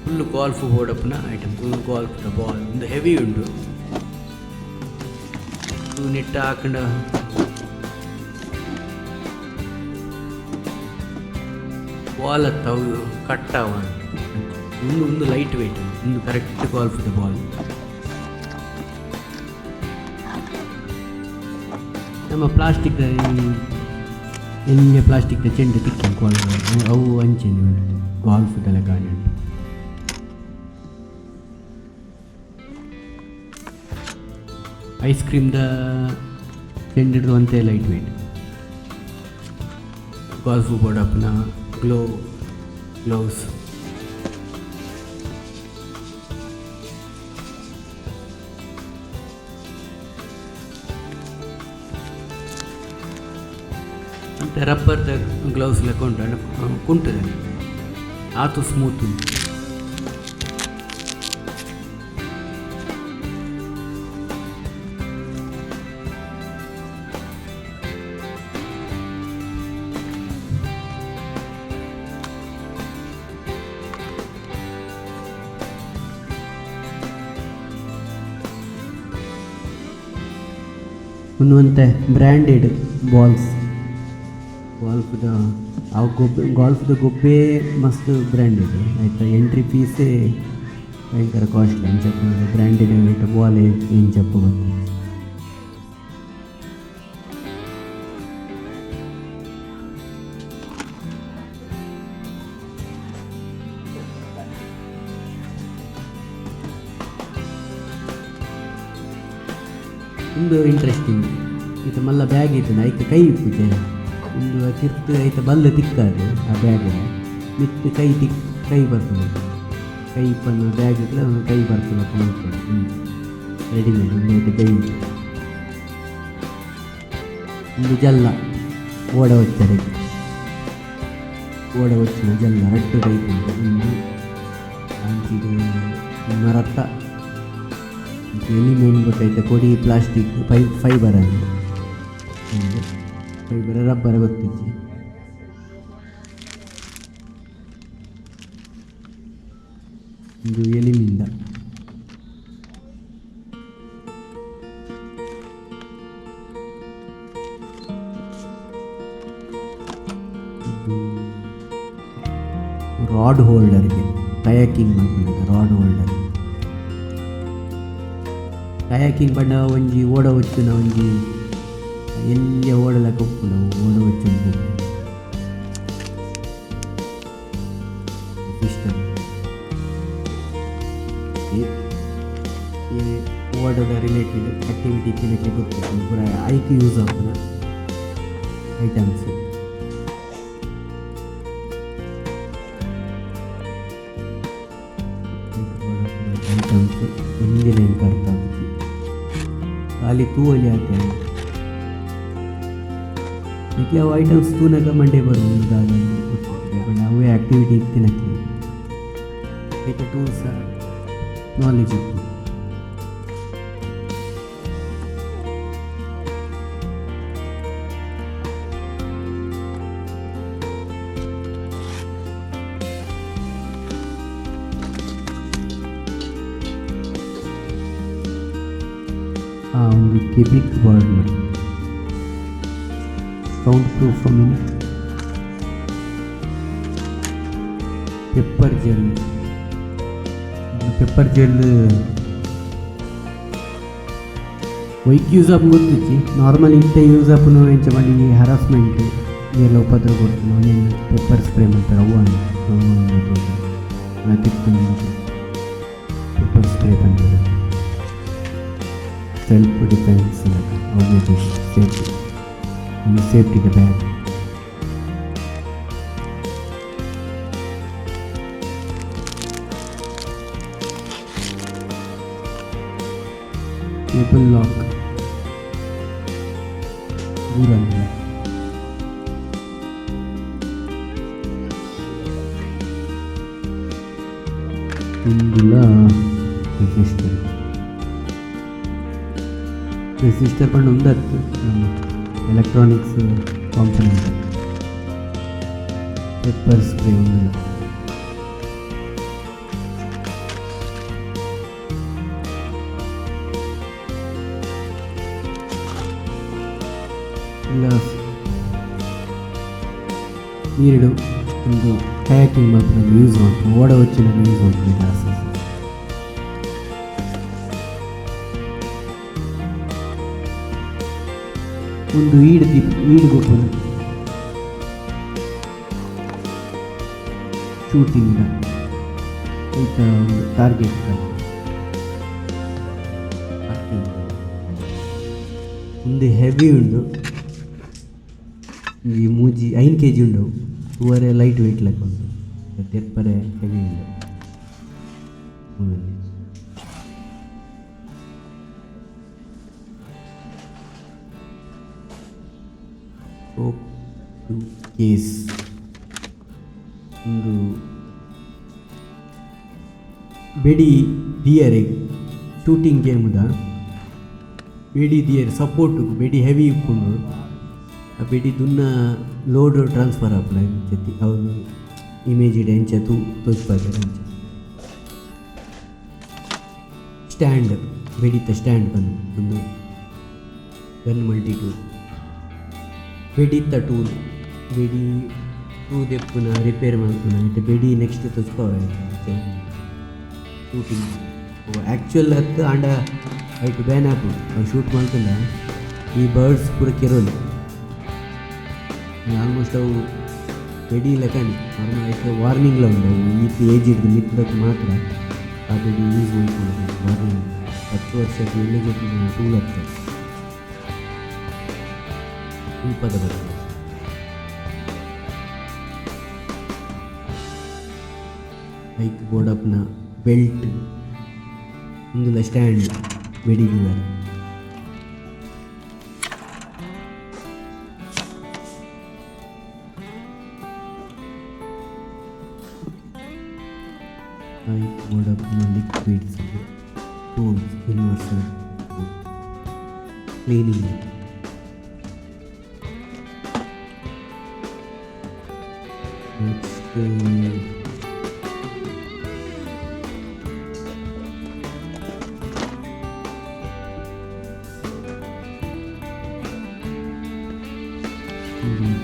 ಫುಲ್ಲು ಗಾಲ್ಫ್ ಬೋರ್ಡಪ್ಪನ ಐಟಮ್ ಫುಲ್ ಗಾಲ್ಫ್ದ ಬಾಲ್ ಒಂದು ಹೆವಿ ಉಂಟು ನಿಟ್ಟ ಹಾಕೊಂಡು ಬಾಲ್ ಹತ್ತವು ಕಟ್ಟಾವ ಒಂದು ಲೈಟ್ ವೆಯ್ಟ್ ಒಂದು ಕರೆಕ್ಟ್ ಗಾಲ್ಫ್ದ ಬಾಲ್ ನಮ್ಮ ಪ್ಲಾಸ್ಟಿಕ್ದ ಎಂಜೆ ಪ್ಲಾಸ್ಟಿಕ್ದ ಚೆಂಡು ತಿಕ್ಕ ಅವು ಅಂಚೆ ಗಾಲ್ಫ್ದೆಲ್ಲ ಗಾಡಿ ಐಸ್ ಕ್ರೀಮ್ದ ಚೆಂಡಿಡ್ದು ಅಂತೆ ಲೈಟ್ ವೆಯ್ಟ್ ಗಾಲ್ಫ್ ಬೋರ್ಡಪ್ನ ಗ್ಲೌಸ್ ಮತ್ತು ರಬ್ಬರ್ದ ಗ್ಲೌಸ್ ಲೆಕ್ಕೊಂಡು ಕುಂಟದೆ ಆತು ಸ್ಮೂತ್ ಉಂಟು ಒಂದಂತೆ ಬ್ರ್ಯಾಂಡೆಡ್ ಗಾಲ್ಫ್ದ ಅವು ಗಾಲ್ಫ್ದ ಗೊಬ್ಬೆ ಮಸ್ತ್ ಬ್ರ್ಯಾಂಡೆಡ್ ಆಯಿತಾ ಎಂಟ್ರಿ ಫೀಸೇ ಭಯಂಕರ ಕಾಸ್ಟ್ಲಿ ಅಂಚಪ್ಪ ಬ್ರ್ಯಾಂಡೆಡ್ ಆಯ್ತು ಬಾಲ್ ಏನು ಚಪ್ಪ ಗೊತ್ತು ಒಂದು ಇಂಟ್ರೆಸ್ಟಿಂಗ್ ಇದು ಮಲ್ಲ ಬ್ಯಾಗ್ ಇತ್ತು ಐತೆ ಕೈ ಇಪ್ಪಿದೆ ಒಂದು ತಿರ್ತು ಐತೆ ಬಲ್ಲ ತಿಕ್ಕಾದು ಆ ಬ್ಯಾಗಲ್ಲಿ ಮಿತ್ತು ಕೈ ಬರ್ತದೆ ಕೈ ಇಪ್ಪನ್ನು ಬ್ಯಾಗ್ ಇಟ್ಟರೆ ಒಂದು ಕೈ ಬರ್ತದೆ ಕಾಣ್ತದೆ ರೆಡಿಮೇಡ್ ಒಂದು ಐತೆ ಕೈ ಒಂದು ಜಲ್ಲ ಓಡ ಒತ್ತಡೆ ಓಡ వచ్చిన ಜಲ್ಲ ರೆಡ್ ಟೈಪ್ ಉಂಟು ಒಂದು ಅಂತಿದು ಮರತ್ತ ಎಲಿಮೆಂಟ್ ಗೊತ್ತೈತೆ ಕೊಡಿ ಪ್ಲಾಸ್ಟಿಕ್ ಫೈಬರ್ ಅಲ್ಲಿ ಒಂದು ಫೈಬರ್ ರಬ್ಬರ್ ಗೊತ್ತಿಜ್ಜಿ ಒಂದು ಎಲಿಮಿಂದ ರಾಡ್ ಹೋಲ್ಡರ್ಗೆ ಕಯಾಕಿಂಗ್ ಮಾಡ್ಕೊಂಡ ರಾಡ್ ಹೋಲ್ಡರ್ ಕಯಾಕಿಂಗ್ ಬಣ್ಣ ಒಂಜಿ ಓಡ ಹೊಚ್ಚಿನ ಒಂಜಿ ಎಲ್ಲಿ ಓಡಲಕ್ಕೆ ಹೋಗ್ಕೊಂಡು ಓಡ ಹೊಚ್ಚು ಸಿಸ್ಟಮ್ ಓಡದ ರಿಲೇಟೆಡ್ ಆ್ಯಕ್ಟಿವಿಟಿ ತಿನ್ನಕ್ಕೆ ಗೊತ್ತಿತ್ತು ಪೂರ ಐಕ್ ಯೂಸ್ ಆಗ್ತದೆ ಐಟಮ್ಸ್ ಐಟಮ್ಸ್ ಹಿಂದಿನ ಹೆಂಗೆ ಅರ್ಥ ಆಗುತ್ತೆ ಖಾಲಿ ತೂವಲ್ಲಿ ಆತೆ ಅದಕ್ಕೆ ಅವು ಐಟಮ್ಸ್ ತೂನಕ ಮಂಡೆ ಬರುವುದಾದ ಬಟ್ ಅವೇ ಆ್ಯಕ್ಟಿವಿಟಿ ತಿನ್ನಕ್ಕೆ ಅದಕ್ಕೆ ಟೂಲ್ಸ್ ನಾಲೆಜ್ ಇತ್ತು ಒಂದು ಕೆಬಿಕ್ bird sound proof pepper gel ವೈಕ್ ಯೂಸ್ ಆಪ್ ಗೊತ್ತಿಚ್ಚಿ ನಾರ್ಮಲ್ ಇಂಥ ಯೂಸ್ ಆಪ್ನು ಎಂಚ ಮಾಡಿ ಹರಾಸ್ಮೆಂಟ್ ಎಲ್ಲ ಉಪದ್ರ ಕೊಡ್ತೀನಿ ಅವನೇನು ಪೆಪ್ಪರ್ ಸ್ಪ್ರೇ ಮಾಡ್ತಾರೆ ಪೆಪ್ಪರ್ ಸ್ಪ್ರೇ ಬಂದಿದೆ self defense safety the bag cable lock duranda indula resistor ಪಂಡು ಉಂದತ್ತು ಎಲೆಕ್ಟ್ರಾನಿಕ್ಸ್ ಕಾಂಪೊನೆಂಟ್ ಪೆಪ್ಪರ್ ಸ್ಪ್ರೇ ಒಂದಿಲ್ಲ ಇಲ್ಲ ನೀರಿಡು ಒಂದು ಕಯಾಕಿಂಗ್ ಮಾಡ್ಕೊಂಡು ಯೂಸ್ ಮಾಡ್ಕೊಂಡು ಓಡ వచ్చిನ ಯೂಸ್ ಮಾಡ್ಕೊಂಡು ಗ್ಲಾಸಸ್ ಒಂದು ಈಡು ಗೊಬ್ಬರ ಶೂಟಿಂಗ್ ಆಯ್ತಾ ಒಂದು ಟಾರ್ಗೆಟ್ ಒಂದು ಹೆವಿ ಉಂಡು ಈ ಮೂಜಿ 5 kg ಉಂಡು ತೂವರೆ ಲೈಟ್ ವೆಯ್ಟ್ ಲೆಕ್ಕ ಉಂಟು ತೆಪ್ಪರೆ ಹೆವಿ ಉಂಡು ಕೇಸ್ ಒಂದು ಬೆಡಿ ದಿಯರೆ ಶೂಟಿಂಗ್ ಗೇಮ್ದ ಬೆಡಿ ದಿಯರೆ ಸಪೋರ್ಟು ಬೆಡಿ ಹೆವಿ ಇಪ್ಪುಂಡು ಆ ಬೆಡಿ ದುನ್ನ ಲೋಡ್ ಟ್ರಾನ್ಸ್ಫರ್ ಆಪುನ ಎಂಚತಿ ಅವರು ಇಮೇಜ್ ಇಡ ಎಂಚ ತೋಚ್ಪಾಯ್ತಾರೆ ಎಂಚ ಸ್ಟ್ಯಾಂಡ್ ಬೆಡಿತ ಸ್ಟ್ಯಾಂಡ್ ಬಂದು ಒಂದು ಗನ್ ಮಲ್ಟಿ ಟೂಲ್ ಬೆಡಿತ್ತ ಟೂಲ್ ಬೆಡಿ ತೂದೆಪ್ಪುನ ರಿಪೇರ್ ಮಾಡ್ಪುನ ಮತ್ತು ಬೆಡಿ ನೆಕ್ಸ್ಟ್ ತೋಚ್ಕೋವೆ ಶೂಟಿಂಗ್ ಆ್ಯಕ್ಚುಯಲ್ ಹತ್ತು ಆಂಡ ಐಟು ಬ್ಯಾನ್ ಆಪು ಅವು ಶೂಟ್ ಮಾಡ್ಕೊಂಡ ಈ ಬರ್ಡ್ಸ್ ಪೂರ ಕೆರೋಲಿ ಆಲ್ಮೋಸ್ಟ್ ಅವು ಬೆಡಿ ಲೆಕ್ಕನೆ ನಾರ್ಮಲ್ ಆಯ್ತು ವಾರ್ನಿಂಗ್ಲ ಉಂಡು ಈ ಏಜ್ ಹಿಡಿದು ಮಿತ್ತಕ್ಕೆ ಮಾತ್ರ ಆ ಬೆಡಿ ಯೂಸ್ ಮಾಡ್ಕೊಂಡು ವಾರ್ನಿಂಗ್ 10 ವರ್ಷದ ಎಲ್ಲಿಗೆ ಟೂಲ್ ಆಗ್ತದೆ ಉಲ್ಪದ ಬರ್ತದೆ ಬೈಕ್ ಬೋರ್ಡಪ್ನ ಬೆಲ್ಟ್ ಒಂದುಲ ಸ್ಟ್ಯಾಂಡ್ ಬೆಡಿಗಿದ್ದಾರೆ ವೈಟ್ ಬೋರ್ಡ್ ಅಪ್ನ liquids tools universal cleaning next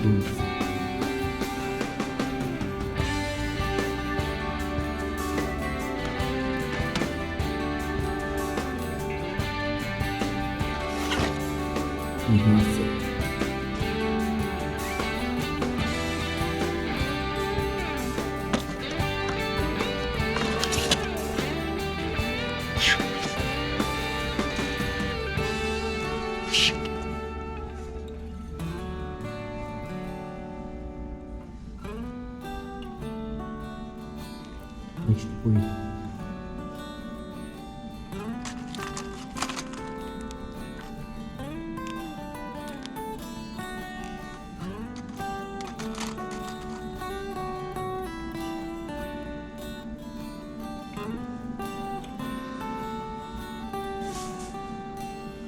tools next point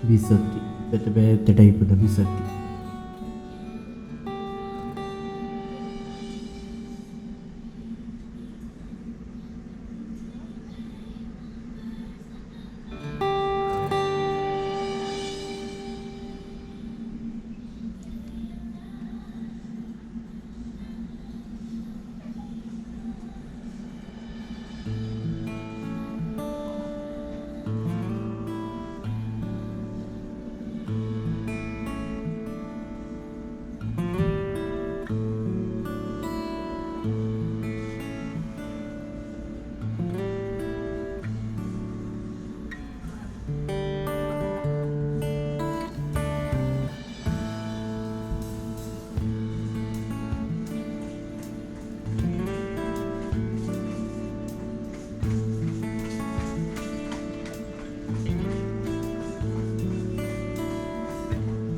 ಬಿಸತ್ತಿ ಬೇತೆ ಬೇತೆ ಟೈಪದ ಬಿಸತ್ತಿ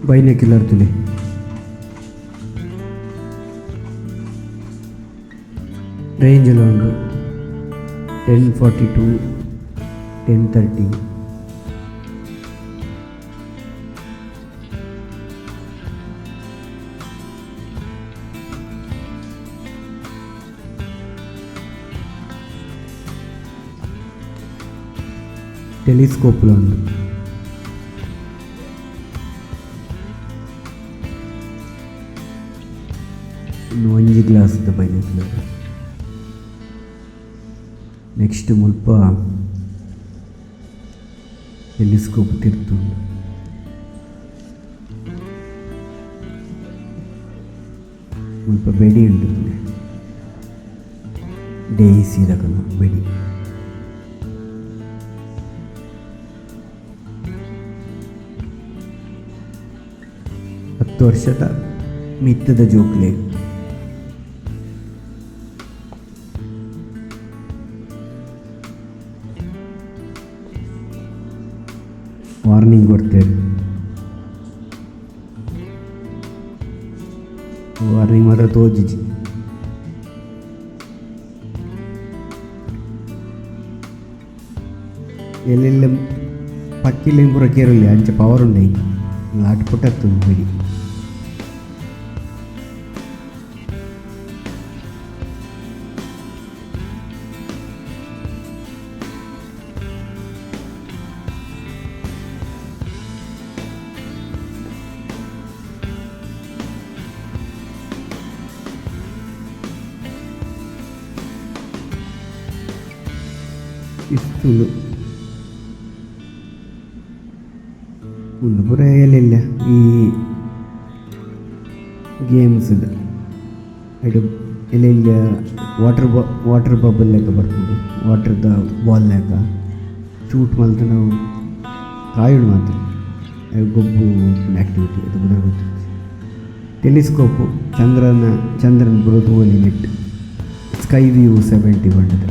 ಬೈನಕ್ಯುಲರ್ ತುಲಿ ರೇಂಜಲ್ಲಿ ಉಂಟು 1042 1030 టెలిస్కోప్లో ఉంది ಒಂಜಿ ಗ್ಲಾಸ್ದ ಬೈನಕ್ಯುಲರ್ ನೆಕ್ಸ್ಟ್ ಮುಲ್ಪ ಟೆಲಿಸ್ಕೋಪ್ ತಿರ್ತುಂಡು ಮುಲ್ಪ ಬೆಡಿ ಉಂಟು ಡೇಸಿ ರಕಮ ಬೆಡಿ ಹತ್ತು ವರ್ಷದ ಮಿತ್ತದ ಜೋಕ್ಲೆ ವಾರ್ನಿಂಗ್ ಕೊಡ್ತೇವೆ ವಾರ್ನಿಂಗ್ ಮಾತ್ರ ತೋಜಿಜಿ ಎಲ್ಲೆಲ್ಲ ಪಕ್ಕಿಲ್ಲ ಪೂರ ಕೇರಲ್ಲ ಅಂಚೆ ಪವರ್ ಉಂಡೆ ಲಾಟ್ ಪುಟ್ಟತ್ತು ಬಿಡಿ ಇಷ್ಟು ಒಂದು ಪುರ ಎಲ್ಲೆಲ್ಲ ಈ ಗೇಮ್ಸ್ ಅದು ಎಲ್ಲೆಲ್ಲ ವಾಟರ್ ಬಬಲ್ ಲೆಕ್ಕ ಬರ್ಬೋದು ವಾಟರ್ದ ಬಾಲ್ ಲೆಕ್ಕ ಶೂಟ್ ಮಲ್ತ ನಾವು ಕಾಯುಡು ಮಾತ್ರ ಗೊಬ್ಬು ಆ್ಯಕ್ಟಿವಿಟಿ ಅದು ಗೊತ್ತಾಗುತ್ತೆ ಟೆಲಿಸ್ಕೋಪು ಚಂದ್ರನ ಬರೋದು ಹೋಲಿ ನೆಟ್ ಸ್ಕೈ ವ್ಯೂ 70 ಬಂಡದ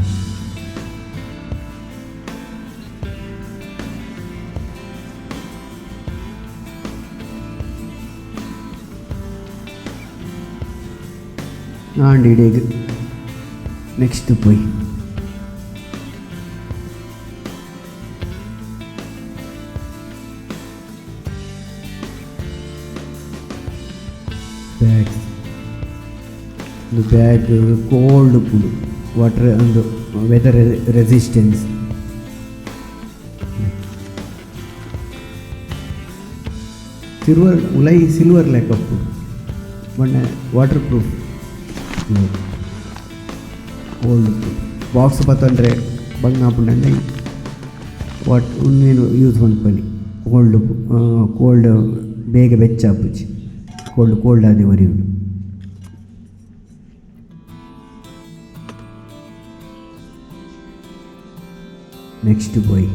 ಆಂಡಿಡೆಗ್ ನೆಕ್ಸ್ಟ್ ಪೋಯ್ ಬ್ಯಾಗ್ಸ್ ಒಂದು ಬ್ಯಾಗ್ ಕೋಲ್ಡ್ ಕುಡು ವಾಟರ್ ಒಂದು ವೆದರ್ ರೆಸಿಸ್ಟೆನ್ಸ್. ಸಿಲ್ವರ್ ಲೆಕ್ಕಪ್ಪು ಮೊನ್ನೆ ವಾಟರ್ ಪ್ರೂಫ್ ಕೋಲ್ಡ್ ಬಾಕ್ಸ್ ಬತ್ತಂದರೆ ಬಂಗ್ ಹಾಪುಂಡೆ ವಾಟ್ ಉನ್ನೇನು ಯೂಸ್ ಮಾಡ್ಕೊಳ್ಳಿ. ಕೋಲ್ಡ್ ಬೇಗ ಬೆಚ್ಚಾಪುಜಿ ಕೋಲ್ಡ್ ಆದಿ ಒರಿಯುಡು. ನೆಕ್ಸ್ಟ್ ಬಾಯ್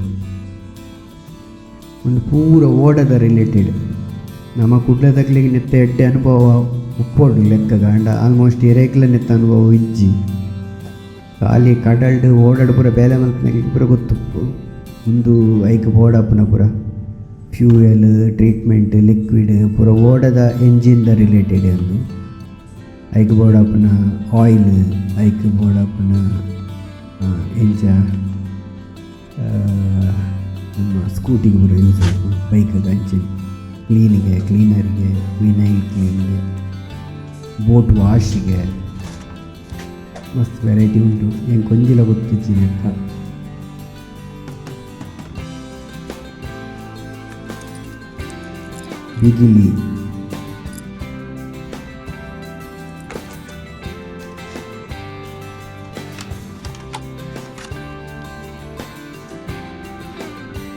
ಒಂದು ಪೂರ ಓಡದ ರಿಲೇಟೆಡ್ ನಮ್ಮ ಕುಡ್ಲದಕ್ಲಿಗೆ ನೆತ್ತ ಎಡ್ಡೆ ಅನುಭವ ಉಪ್ಪೊಡು ಲೆಕ್ಕ ಗಂಡ ಆಲ್ಮೋಸ್ಟ್ ಎರೇಕ್ಲ ನೆತ್ತ ಅನುಭವ ಇಜ್ಜಿ ಖಾಲಿ ಕಡಲ್ಡು ಓಡಾಡು ಪೂರ ಬೇಲೆ ಮಲ್ಪನಾಗ ಪೂರ ಗೊತ್ತುಪ್ಪು. ಒಂದು ಐಕ್ ಬೋಡಪ್ಪನ ಪೂರ ಫ್ಯೂಯಲ್ ಟ್ರೀಟ್ಮೆಂಟ್ ಲಿಕ್ವಿಡ್ ಪೂರ ಓಡದ ಎಂಜಿನ್ದ ರಿಲೇಟೆಡ್ ಒಂದು ಐಕ್ ಬೋಡಪ್ಪನ ಆಯಿಲ್ ಐಕ್ ಬೋಡಪ್ಪನ ಎಂಚ ನಮ್ಮ ಸ್ಕೂಟಿಗೆ ಪೂರ ಯೂಸ್ ಆಯ್ತು, ಬೈಕಿಗೆ ಅಂಚೆ ಕ್ಲೀನರ್ಗೆ ವಿನೈಲ್ ಕ್ಲೀನ್ಗೆ ಬೋಟ್ ವಾಶಿಗೆ ಮಸ್ತ್ ವೆರೈಟಿ ಉಂಟು. ಏನು ಕೊಂಜಿಲ ಗೊತ್ತಿಚ್ಚಿನ ಅಂತ ಬಿಗಿಲಿ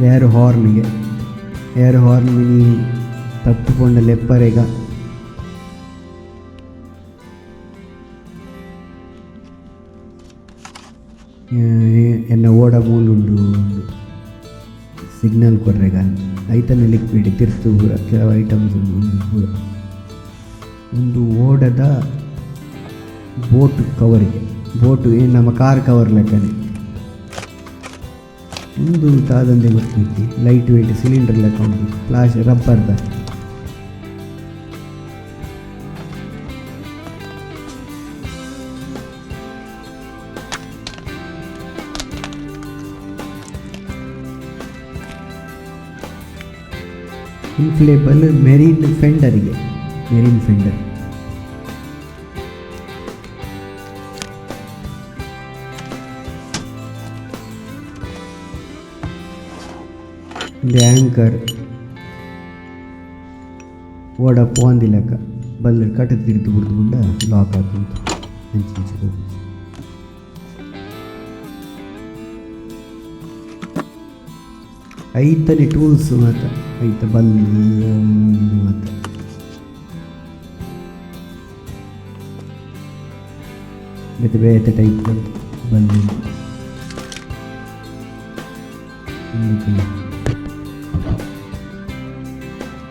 ಏರ್ ಹಾರ್ನ್ ಮಿನಿ ತಪ್ಪುಕೊಂಡ ಲೆಪ್ಪರೆಗ ಎನ್ನ ಓಡ ಮೂಲುಂಡು ಸಿಗ್ನಲ್ ಕೊರ್ರೆಗ ಐತನ ಲಿಕ್ವಿಡ್ ತಿರ್ತು ಪೂರ ಕೆಲವು ಐಟಮ್ಸ್ ಉಂಟು ಪೂರ. ಒಂದು ಓಡದ ಬೋಟ್ ಕವರಿಗೆ ಬೋಟು ಏನು ನಮ್ಮ ಕಾರ್ ಕವರ್ ಲೆಕ್ಕನೆ ಒಂದು ತಾದಂದೆ ಗೊತ್ತೈತಿ. ಲೈಟ್ ವೆಯ್ಟ್ ಸಿಲಿಂಡರ್ ಲೆಕ್ಕ ಉಂಟು ರಬ್ಬರ್ದ ಇನ್ಫ್ಲೇಬಲ್ ಮೆರೀನ್ ಫೆಂಡರ್ ಒಂದು ಆ್ಯಂಕರ್ ಓಡ ಪೋಂದಿ ಲೆಕ್ಕ ಬಲ್ಲ ಕಟ್ಟ ತಿರುಗಿ ಬಿಡ್ದುಕೊಂಡ ಲಾಕ್ ಹಾಕುಂಟು ಹಂಚಿ ಐತನೇ ಟೂಲ್ಸ್ ಮಾತ್ರ ಐತ ಬಲ್ಲು ಮಾತ್ರ ಬೇತೆ ಬೇತೆ ಟೈಪ್ ಬಲ್ಲು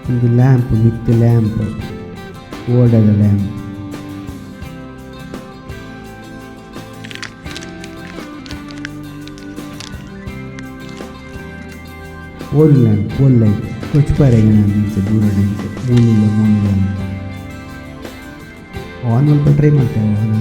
ಒಂದು ಲ್ಯಾಂಪ್ ವಿತ್ ಲ್ಯಾಂಪ್ ಓಡದ ಲ್ಯಾಂಪ್ ಓಲ್ ಲೈಟ್ ಕೊಚ್ಪಾರೆಗೆ ನಾನು ದೂರ ಮೂನಿಲ್ಲ ಅಂತ ಆನ್ ಸ್ವಲ್ಪ ಟ್ರೈ ಮಾಡ್ತೇವೆ ಆನ್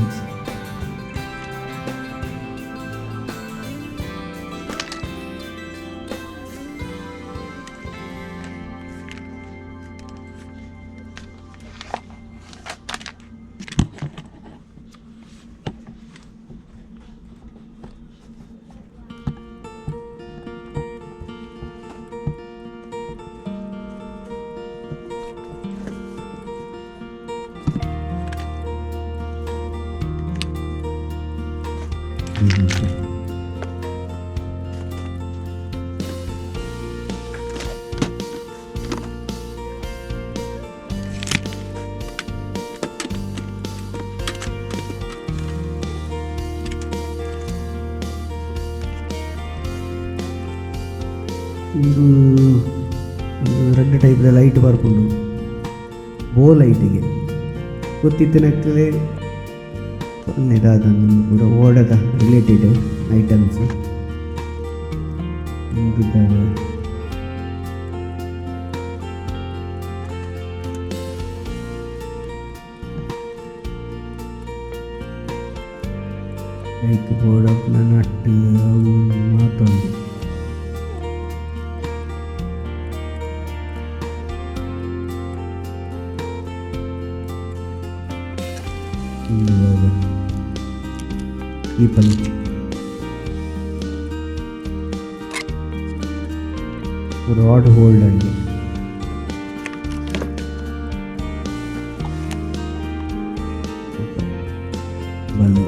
ಇದು ರೆಡ್ ಟೈಪ್ದ ಲೈಟ್ ಬರ್ಕೊಂಡು ಬೋ ಲೈಟಿಗೆ ಗೊತ್ತಿತ್ತಿನಕ್ಕಲೇ ಇದಾದನ್ನು ಕೂಡ ಓಡದ ರಿಲೇಟೆಡ್ ಐಟಮ್ಸ್ ಇದ್ದಾರೆ. ಲೈಕ್ ಬೋರ್ಡಪ್ನ ನಟ್ಟು ಅವು ಮಾತೊಂದು ಇವಾಗ ಈ ಪಲ್ಯ ರಾಡ್ ಹೋಲ್ಡರ್ಗೆ ಬಲ್ಲು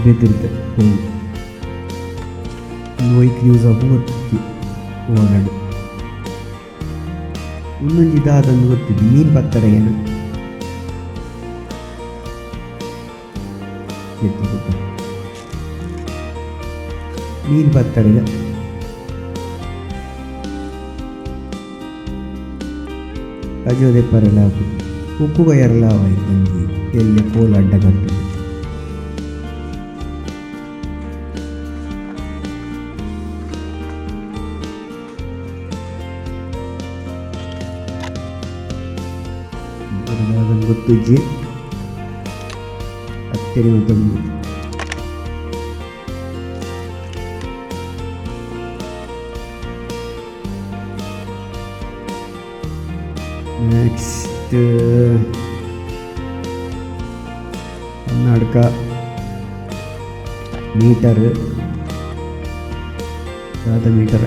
ಬೆದಿರುತ್ತೆ ನೋಯ್ಕ್ ಯೂಸ್ ಆಗು ಗೊತ್ತಿತ್ತು ಓಡಾಡು ಇನ್ನೊಂದು ಇದಾದಂದು ಗೊತ್ತಿದ್ದು ಮೀನು ಪತ್ತರೆಗೇನು ಮೀನು ಪತ್ತರೆಗೆ ಕಜೋದೆ ಪರಲ ಉಪ್ಪು ಬಯರಲ ಆವಾಯ್ತು ಬಂದು ಎಲ್ಲಿ ಕೋಲ ಅಡ್ಡ ಕಟ್ಟು ಗೊತ್ತುಜ್ಜಿ ಹತ್ತಿರ ಮತ್ತೊಂದು next Karnataka meter meter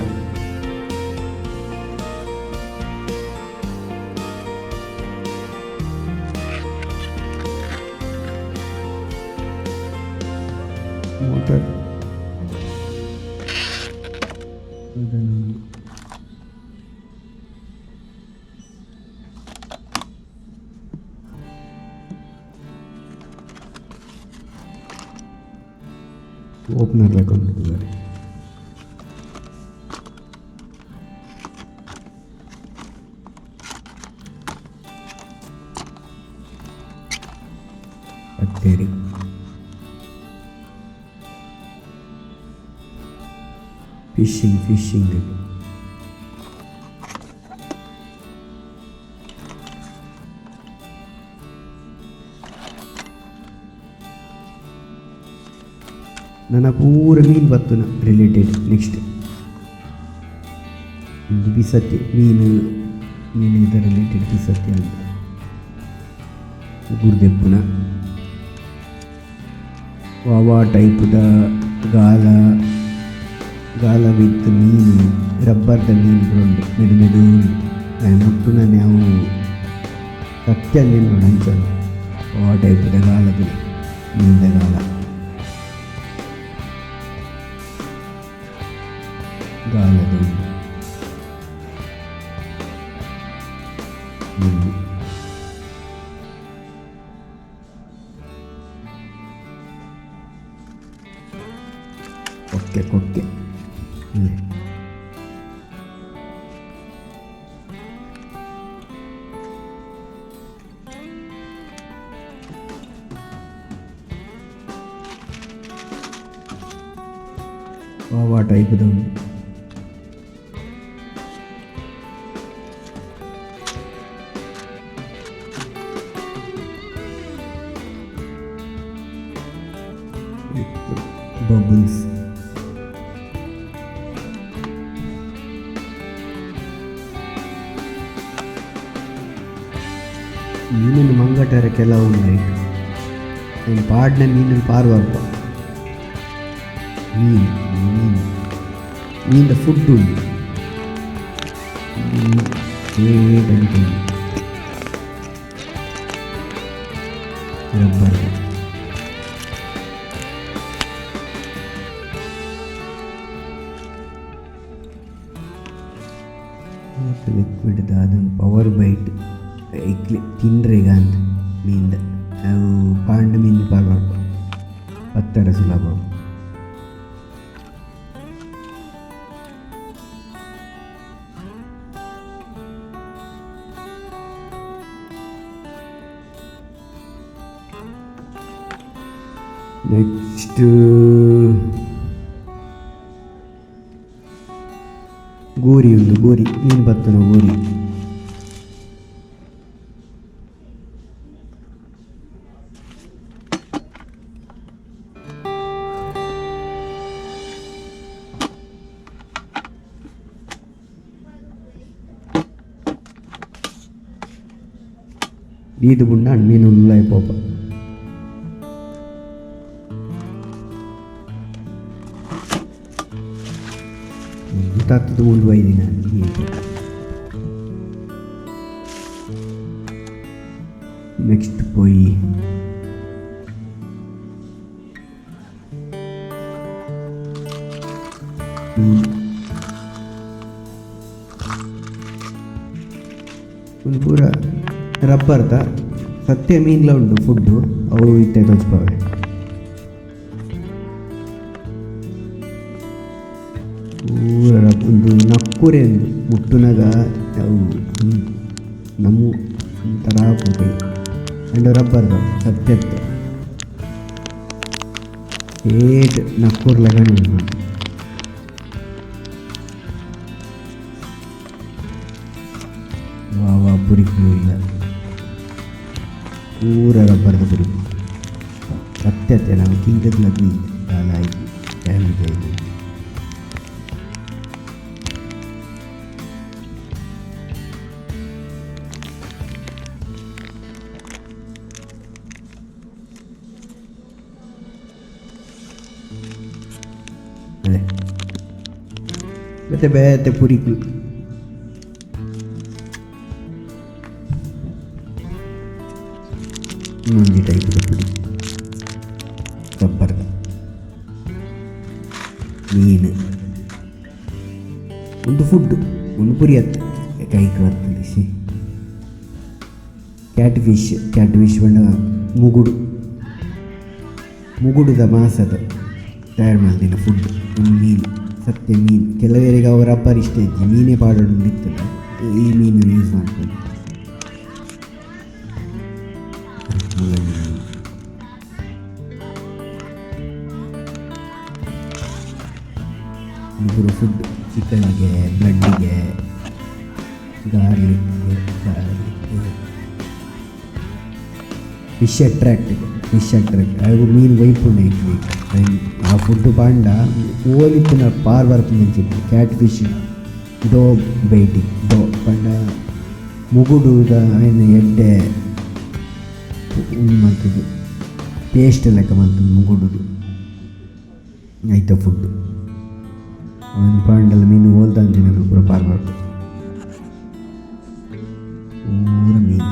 motor opener ಹಾಕೊಂಡಿದ್ದಾರೆ ಕತ್ತೇರಿ ಫಿಶಿಂಗ್ ನನ್ನ ಪೂರ ಮೀನು ಬತ್ತುನ ರಿಲೇಟೆಡ್ ನೆಕ್ಸ್ಟ್ ಒಂದು ಬಿಸತ್ತಿ ಮೀನು ಇದರ ರಿಲೇಟೆಡ್ ಬಿಸತ್ತಿ ಅಂತ ಗುರ್ದೆಪ್ಪುನ ವಾವಾ ಟೈಪ್ದ ಗಾಲ ವಿತ್ ಮೀನು ರಬ್ಬರ್ದ ಮೀನುಗಳುಂಡು ಮೆಡು ಮುಟ್ಟುನ ನಾವು ಸತ್ಯ ನೋಡಿ ಹಂಚಲು ಆ ಟೈಪ್ದ ಗಾಲದ ಮೀನಿದ ಗಾಲದ ಮೀನು ಕೊಕ್ಕೆ ಆ ಟೈಪ್ದ ಬಬಲ್ಸ್ ಮೀನಿನ ಮಂಗಟರ ಕೆಲವು ಉಂಟಾಯಿತು ನಾನು ಪಾಡ್ನ ಮೀನಿನ ಪಾರ್ವಾರ್ಪ ಮೀನಿನ ಫುಡ್ ಉಂಟು ರಬ್ಬರ್ ಲಿಕ್ವಿಡ್ ಅದನ್ನು ಪವರ್ ಬೈಟ್ ತಿಂದ್ರೆಗ ಅಂತ ಮೀನಿಂದ ನಾವು ಪಾಂಡ ಮೀನು ಪಾರ್ವಾಡ್ಪ ಪತ್ತರ ಸುಲಭ ನೆಕ್ಸ್ಟ್ ಗೋರಿ ಮೀನು ಬತ್ತನ ಗೋರಿ ನೀದು ಬುಂಡ ಮೀನು ಉಲ್ಲಾಯ್ ಪೋಪ ಗೊತ್ತಾಗ್ತದೆ ಮುಂದೆ ಒಯ್ದಿನ ನೆಕ್ಸ್ಟ್ ಪೋಯಿ ಒಂದು ಪೂರ ರಬ್ಬರ್ದ ಸತ್ಯ ಮೀನ್ಲ ಉಂಟು ಫುಡ್ಡು ಅವು ಇತ್ತೆ ತೊಚ್ಪಾವೆ ಪೂರ ಒಂದು ನಕ್ಕೂರೆ ಮುಟ್ಟುನಾಗ ಅವು ನಮ್ಮ ಒಂಥರ ಪೂರಿ ಅಂಡ್ ರಬ್ಬರ್ದ ಸತ್ಯತ್ತು ಏಟ್ ನಕ್ಕೂರ್ಲಗಣ ವಾ ಪುರಿಕು ಇಲ್ಲ ಪೂರ ರಬ್ಬರ್ದ ಪುರಿಕು ಸತ್ಯತೆ ನಾವು ಕಿಂಗದ್ಲದ್ದು ಕಾಲ ಆಯ್ತು ಫ್ಯಾಮಿಲಿ ಆಯ್ತು ಅದೇ ಮತ್ತೆ ಬೇತೆ ಪುರಿಕು ಇನ್ನೊಂದು ಟೈಪದ ಪುಡಿ ರಬ್ಬರ್ದ ಮೀನು ಒಂದು ಫುಡ್ಡು ಒಂದು ಪುರಿ ಹತ್ತು ಕೈಗೆ ಬರ್ತದೆ ಕ್ಯಾಟ್ ಫಿಶ್ ಬಣ್ಣ ಮುಗುಡುದ ಮಾಸದ ತಯಾರು ಮಾಡಿದ ಫುಡ್ ಒಂದು ಮೀನು ಸತ್ಯ ಮೀನು ಕೆಲವರಿಗೆ ಅವರ ರಬ್ಬರ್ ಇಷ್ಟ ಇತ್ತು ಮೀನೇ ಪಾಡೋದು ಇರ್ತದೆ ಈ ಮೀನು ಯೂಸ್ ಮಾಡ್ಕೊಂಡು ಇಬ್ಬರು ಫುಡ್ ಚಿಕನ್ಗೆ ಬ್ಲಡ್ಡಿಗೆ ಗಾರ್ಲಿಕ್ ಫಿಶ್ ಅಟ್ರಾಕ್ಟ್ ಅವು ಮೀನು ವೈಪುಂಡ ಇತ್ತು ಆ ಫುಡ್ ಪಾಂಡ ಓಲಿತ್ತಿನ ಪಾರ್ ಬರ್ತದೆ ಅಂಚಿತ್ತು ಕ್ಯಾಟ್ ಫಿಶ್ ದೋ ಬೈಟಿ ದೋ ಪಂಡ ಮುಗುಡುದ ಏನು ಎಡ್ಡೆ ಮಾಡ್ತಿದ್ದು ಪೇಸ್ಟ್ ಲೆಕ್ಕ ಮಾಡ್ತದೆ ಮುಗುಡುದು ಆಯ್ತ ಫುಡ್ ಅವನ ಪಾಂಡಲ್ಲ ಮೀನು ಹೋಲ್ದ ಅಂಚಿನ ಪೂರ ಪಾರ್ ಬರ್ತದೆ ಪೂರ ಮೀನು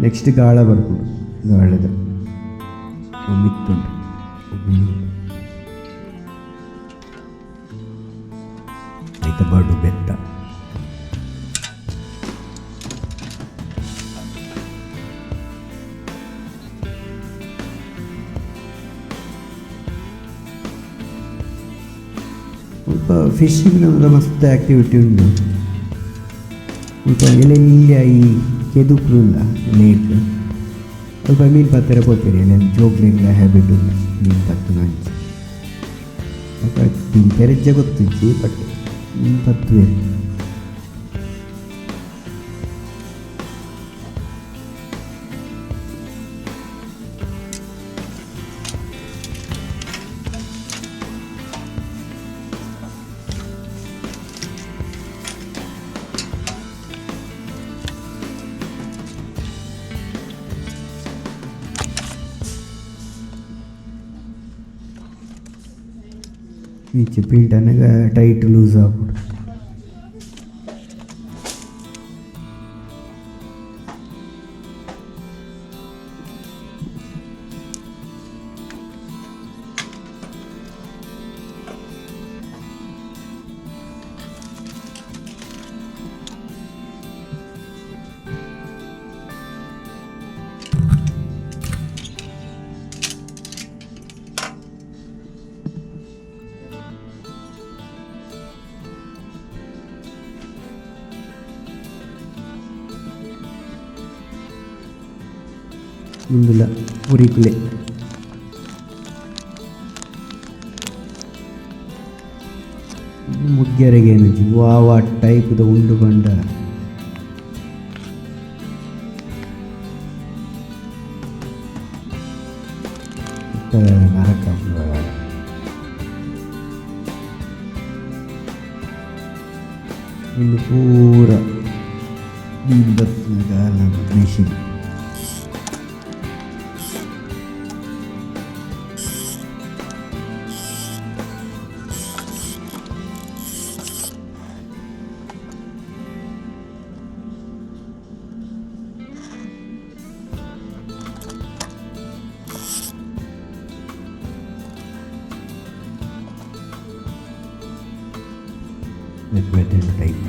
ನೆಕ್ಸ್ಟ್ ಗಾಳ ಬರ್ಬೋದು ಗಾಳದ ಮಿತ್ತುಂಟು ಆಯ್ತ ಬಡು ಬೆತ್ತ ಸ್ವಲ್ಪ ಫಿಶಿಂಗ್ ಮಸ್ತ್ ಆ್ಯಕ್ಟಿವಿಟಿ ಉಂಟು ಸ್ವಲ್ಪ ಎಲ್ಲೆಲ್ಲ ಈ ಕೆದುಕ್ರುಲ್ಲ ಲೇಕ್ ಸ್ವಲ್ಪ ಮೀನು ಪತ್ತರ ಹೋಗ್ತೀರಿ ಎಲ್ಲ ಜೋಗ್ಲಿಂದ ಹ್ಯಾಬಿಟ್ ಉಂಟು ಮೀನು ಪತ್ತು ನಂಚು ಮೀನು ಪೆರಜ್ಜೆ ಗೊತ್ತಿಜ್ಜಿ ಬಟ್ ಮೀನು ಪತ್ತು ಬೇರೆ ಈಚೆ ಪೀಟನಾಗ ಟೈಟ್ ಲೂಸ್ ಆಗ್ಬಿಡು ಮುಂದಿಲ್ಲ ಪುರಿಕುಲೆ ಮುಗ್ಗೆರೆಗೇನು ವಾವ ಟೈಪ್ದ ಉಂಡು ಬಂಡ ನರಕ ಒಂದು ಪೂರ ನೀನು ಬರ್ತದ ಮೆಷಿನ್ ಟೈಪ್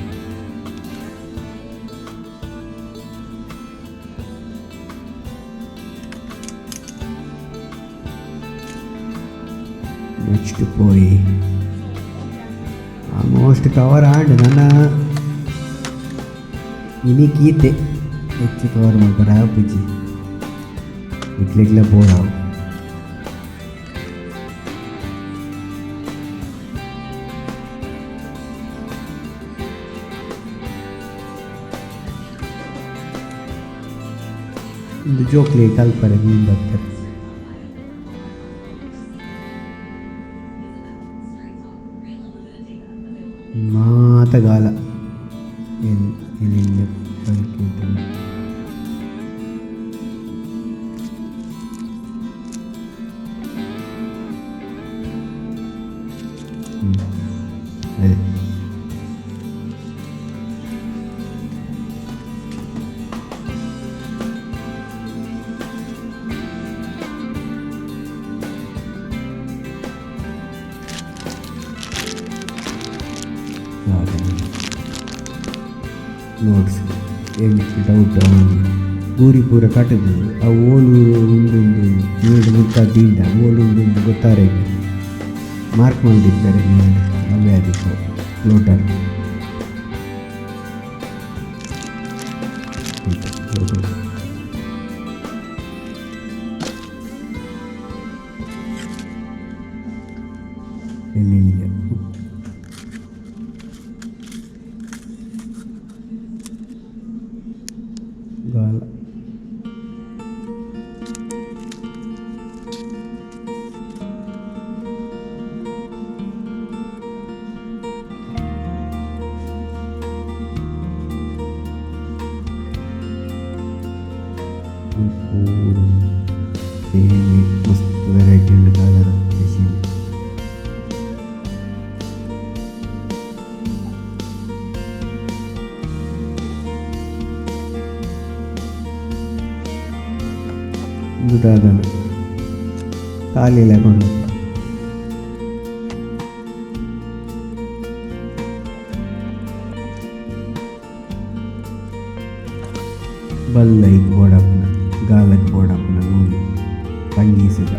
ನೆಕ್ಸ್ಟ್ പോയി ಆಲ್ಮೋಸ್ಟ್ ಕವರ್ ಆಂಡ್ ನನ್ನ ಇನಿ ಕೀತೆ ಹೆಚ್ಚು ಕವರ್ ಮಾಡ್ತಾರೆ ಪೂಜಿ ಇಟ್ಲಿಗ್ಲ ಬೋಡಾವು ಒಂದು ಜೋಕ್ಲಿ ಕಲ್ಪನೆ ಮೀನು ಬರ್ತಾರೆ ಮಾತಗಾಲ ಎಲ್ಲಿಂದ ಅದೇ ನೋಟ್ಸ್ ಏನು ಡೌಟ್ ಗೂರಿ ಪೂರ ಕಟ್ಟದು ಆ ಓಲು ಉಂಡು ನೀಡು ಮುಟ್ಟದಿಂದ ಓಲು ಉಂಡು ಗೊತ್ತಾರೆ ಮಾರ್ಕ್ ಮಾಡಿರ್ತಾರೆ ನೀರು ಅವೇ ಅದಕ್ಕೆ ಫ್ಲೋಟರ್ ಎಲ್ಲಿಲ್ಲ ಗಾಲ ಮಸ್ತ್ ವೆರೈಟಿ ಉಂಟು ಗಾಲದ ಮೆಷಿನ್ ದುಡ್ಡಾದನು ಖಾಲಿಲ್ಲ ಕೊಂಡು ಬಲ್ಲೈಗೆ ಬೋಡಪ್ಪನ ಗಾಲಕ್ಕೆ ಬೋಡಪ್ಪನ ನೂಲು ಪಂಗೀಸಿದ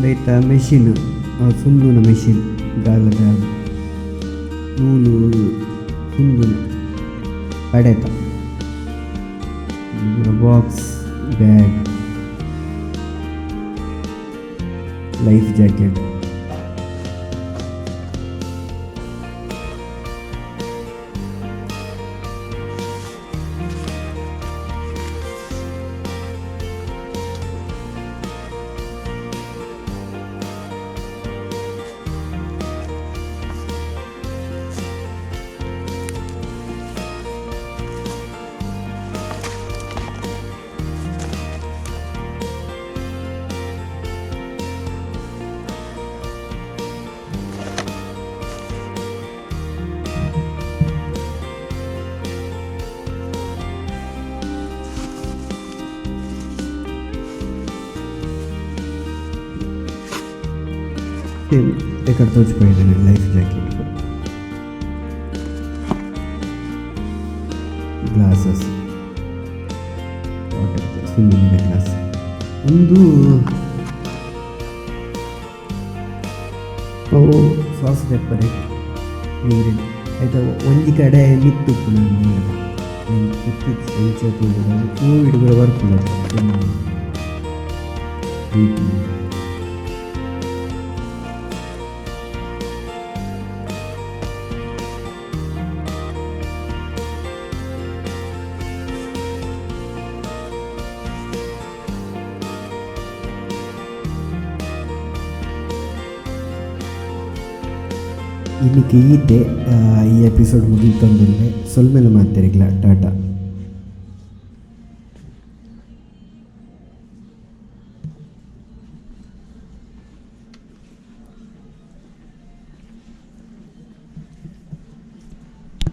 ಲೈಟ್ ಮೆಷಿನ್ ಸುಂದುನ ಮೆಷಿನ್ ಗಾಲದ ನೂಲು ಸುಂದುನ ಪಡೆತ ಬಾಕ್ಸ್ ಬ್ಯಾಗ್ ಲೈಫ್ ಜಾಕೆಟ್ ఇక్కడ తోచిపోయింది life jacket glasses water swimming glass ಒಂದು ಅವು ಸಾಸ್ ಪೆಪ್ಪರ್ ನೀರಿನ ಆಯ್ತಾ ಒಂದು ಕಡೆ ನಿತ್ತುಪ್ಪು ನಾನು ನೀರು ಇತ್ತು ಕೋವಿಡ್ ಕೂಡ ಬರ್ತಿಲ್ಲ ಇನ್ನಿಕ್ಕೆ ಈತೆ ಈ ಎಪಿಸೋಡ್ ಮುಗಿತಂದ್ರೆ ಸೊಲ್ಮೇಲೆ ಮಾತಾರಿಗ್ಲ ಟಾಟಾ.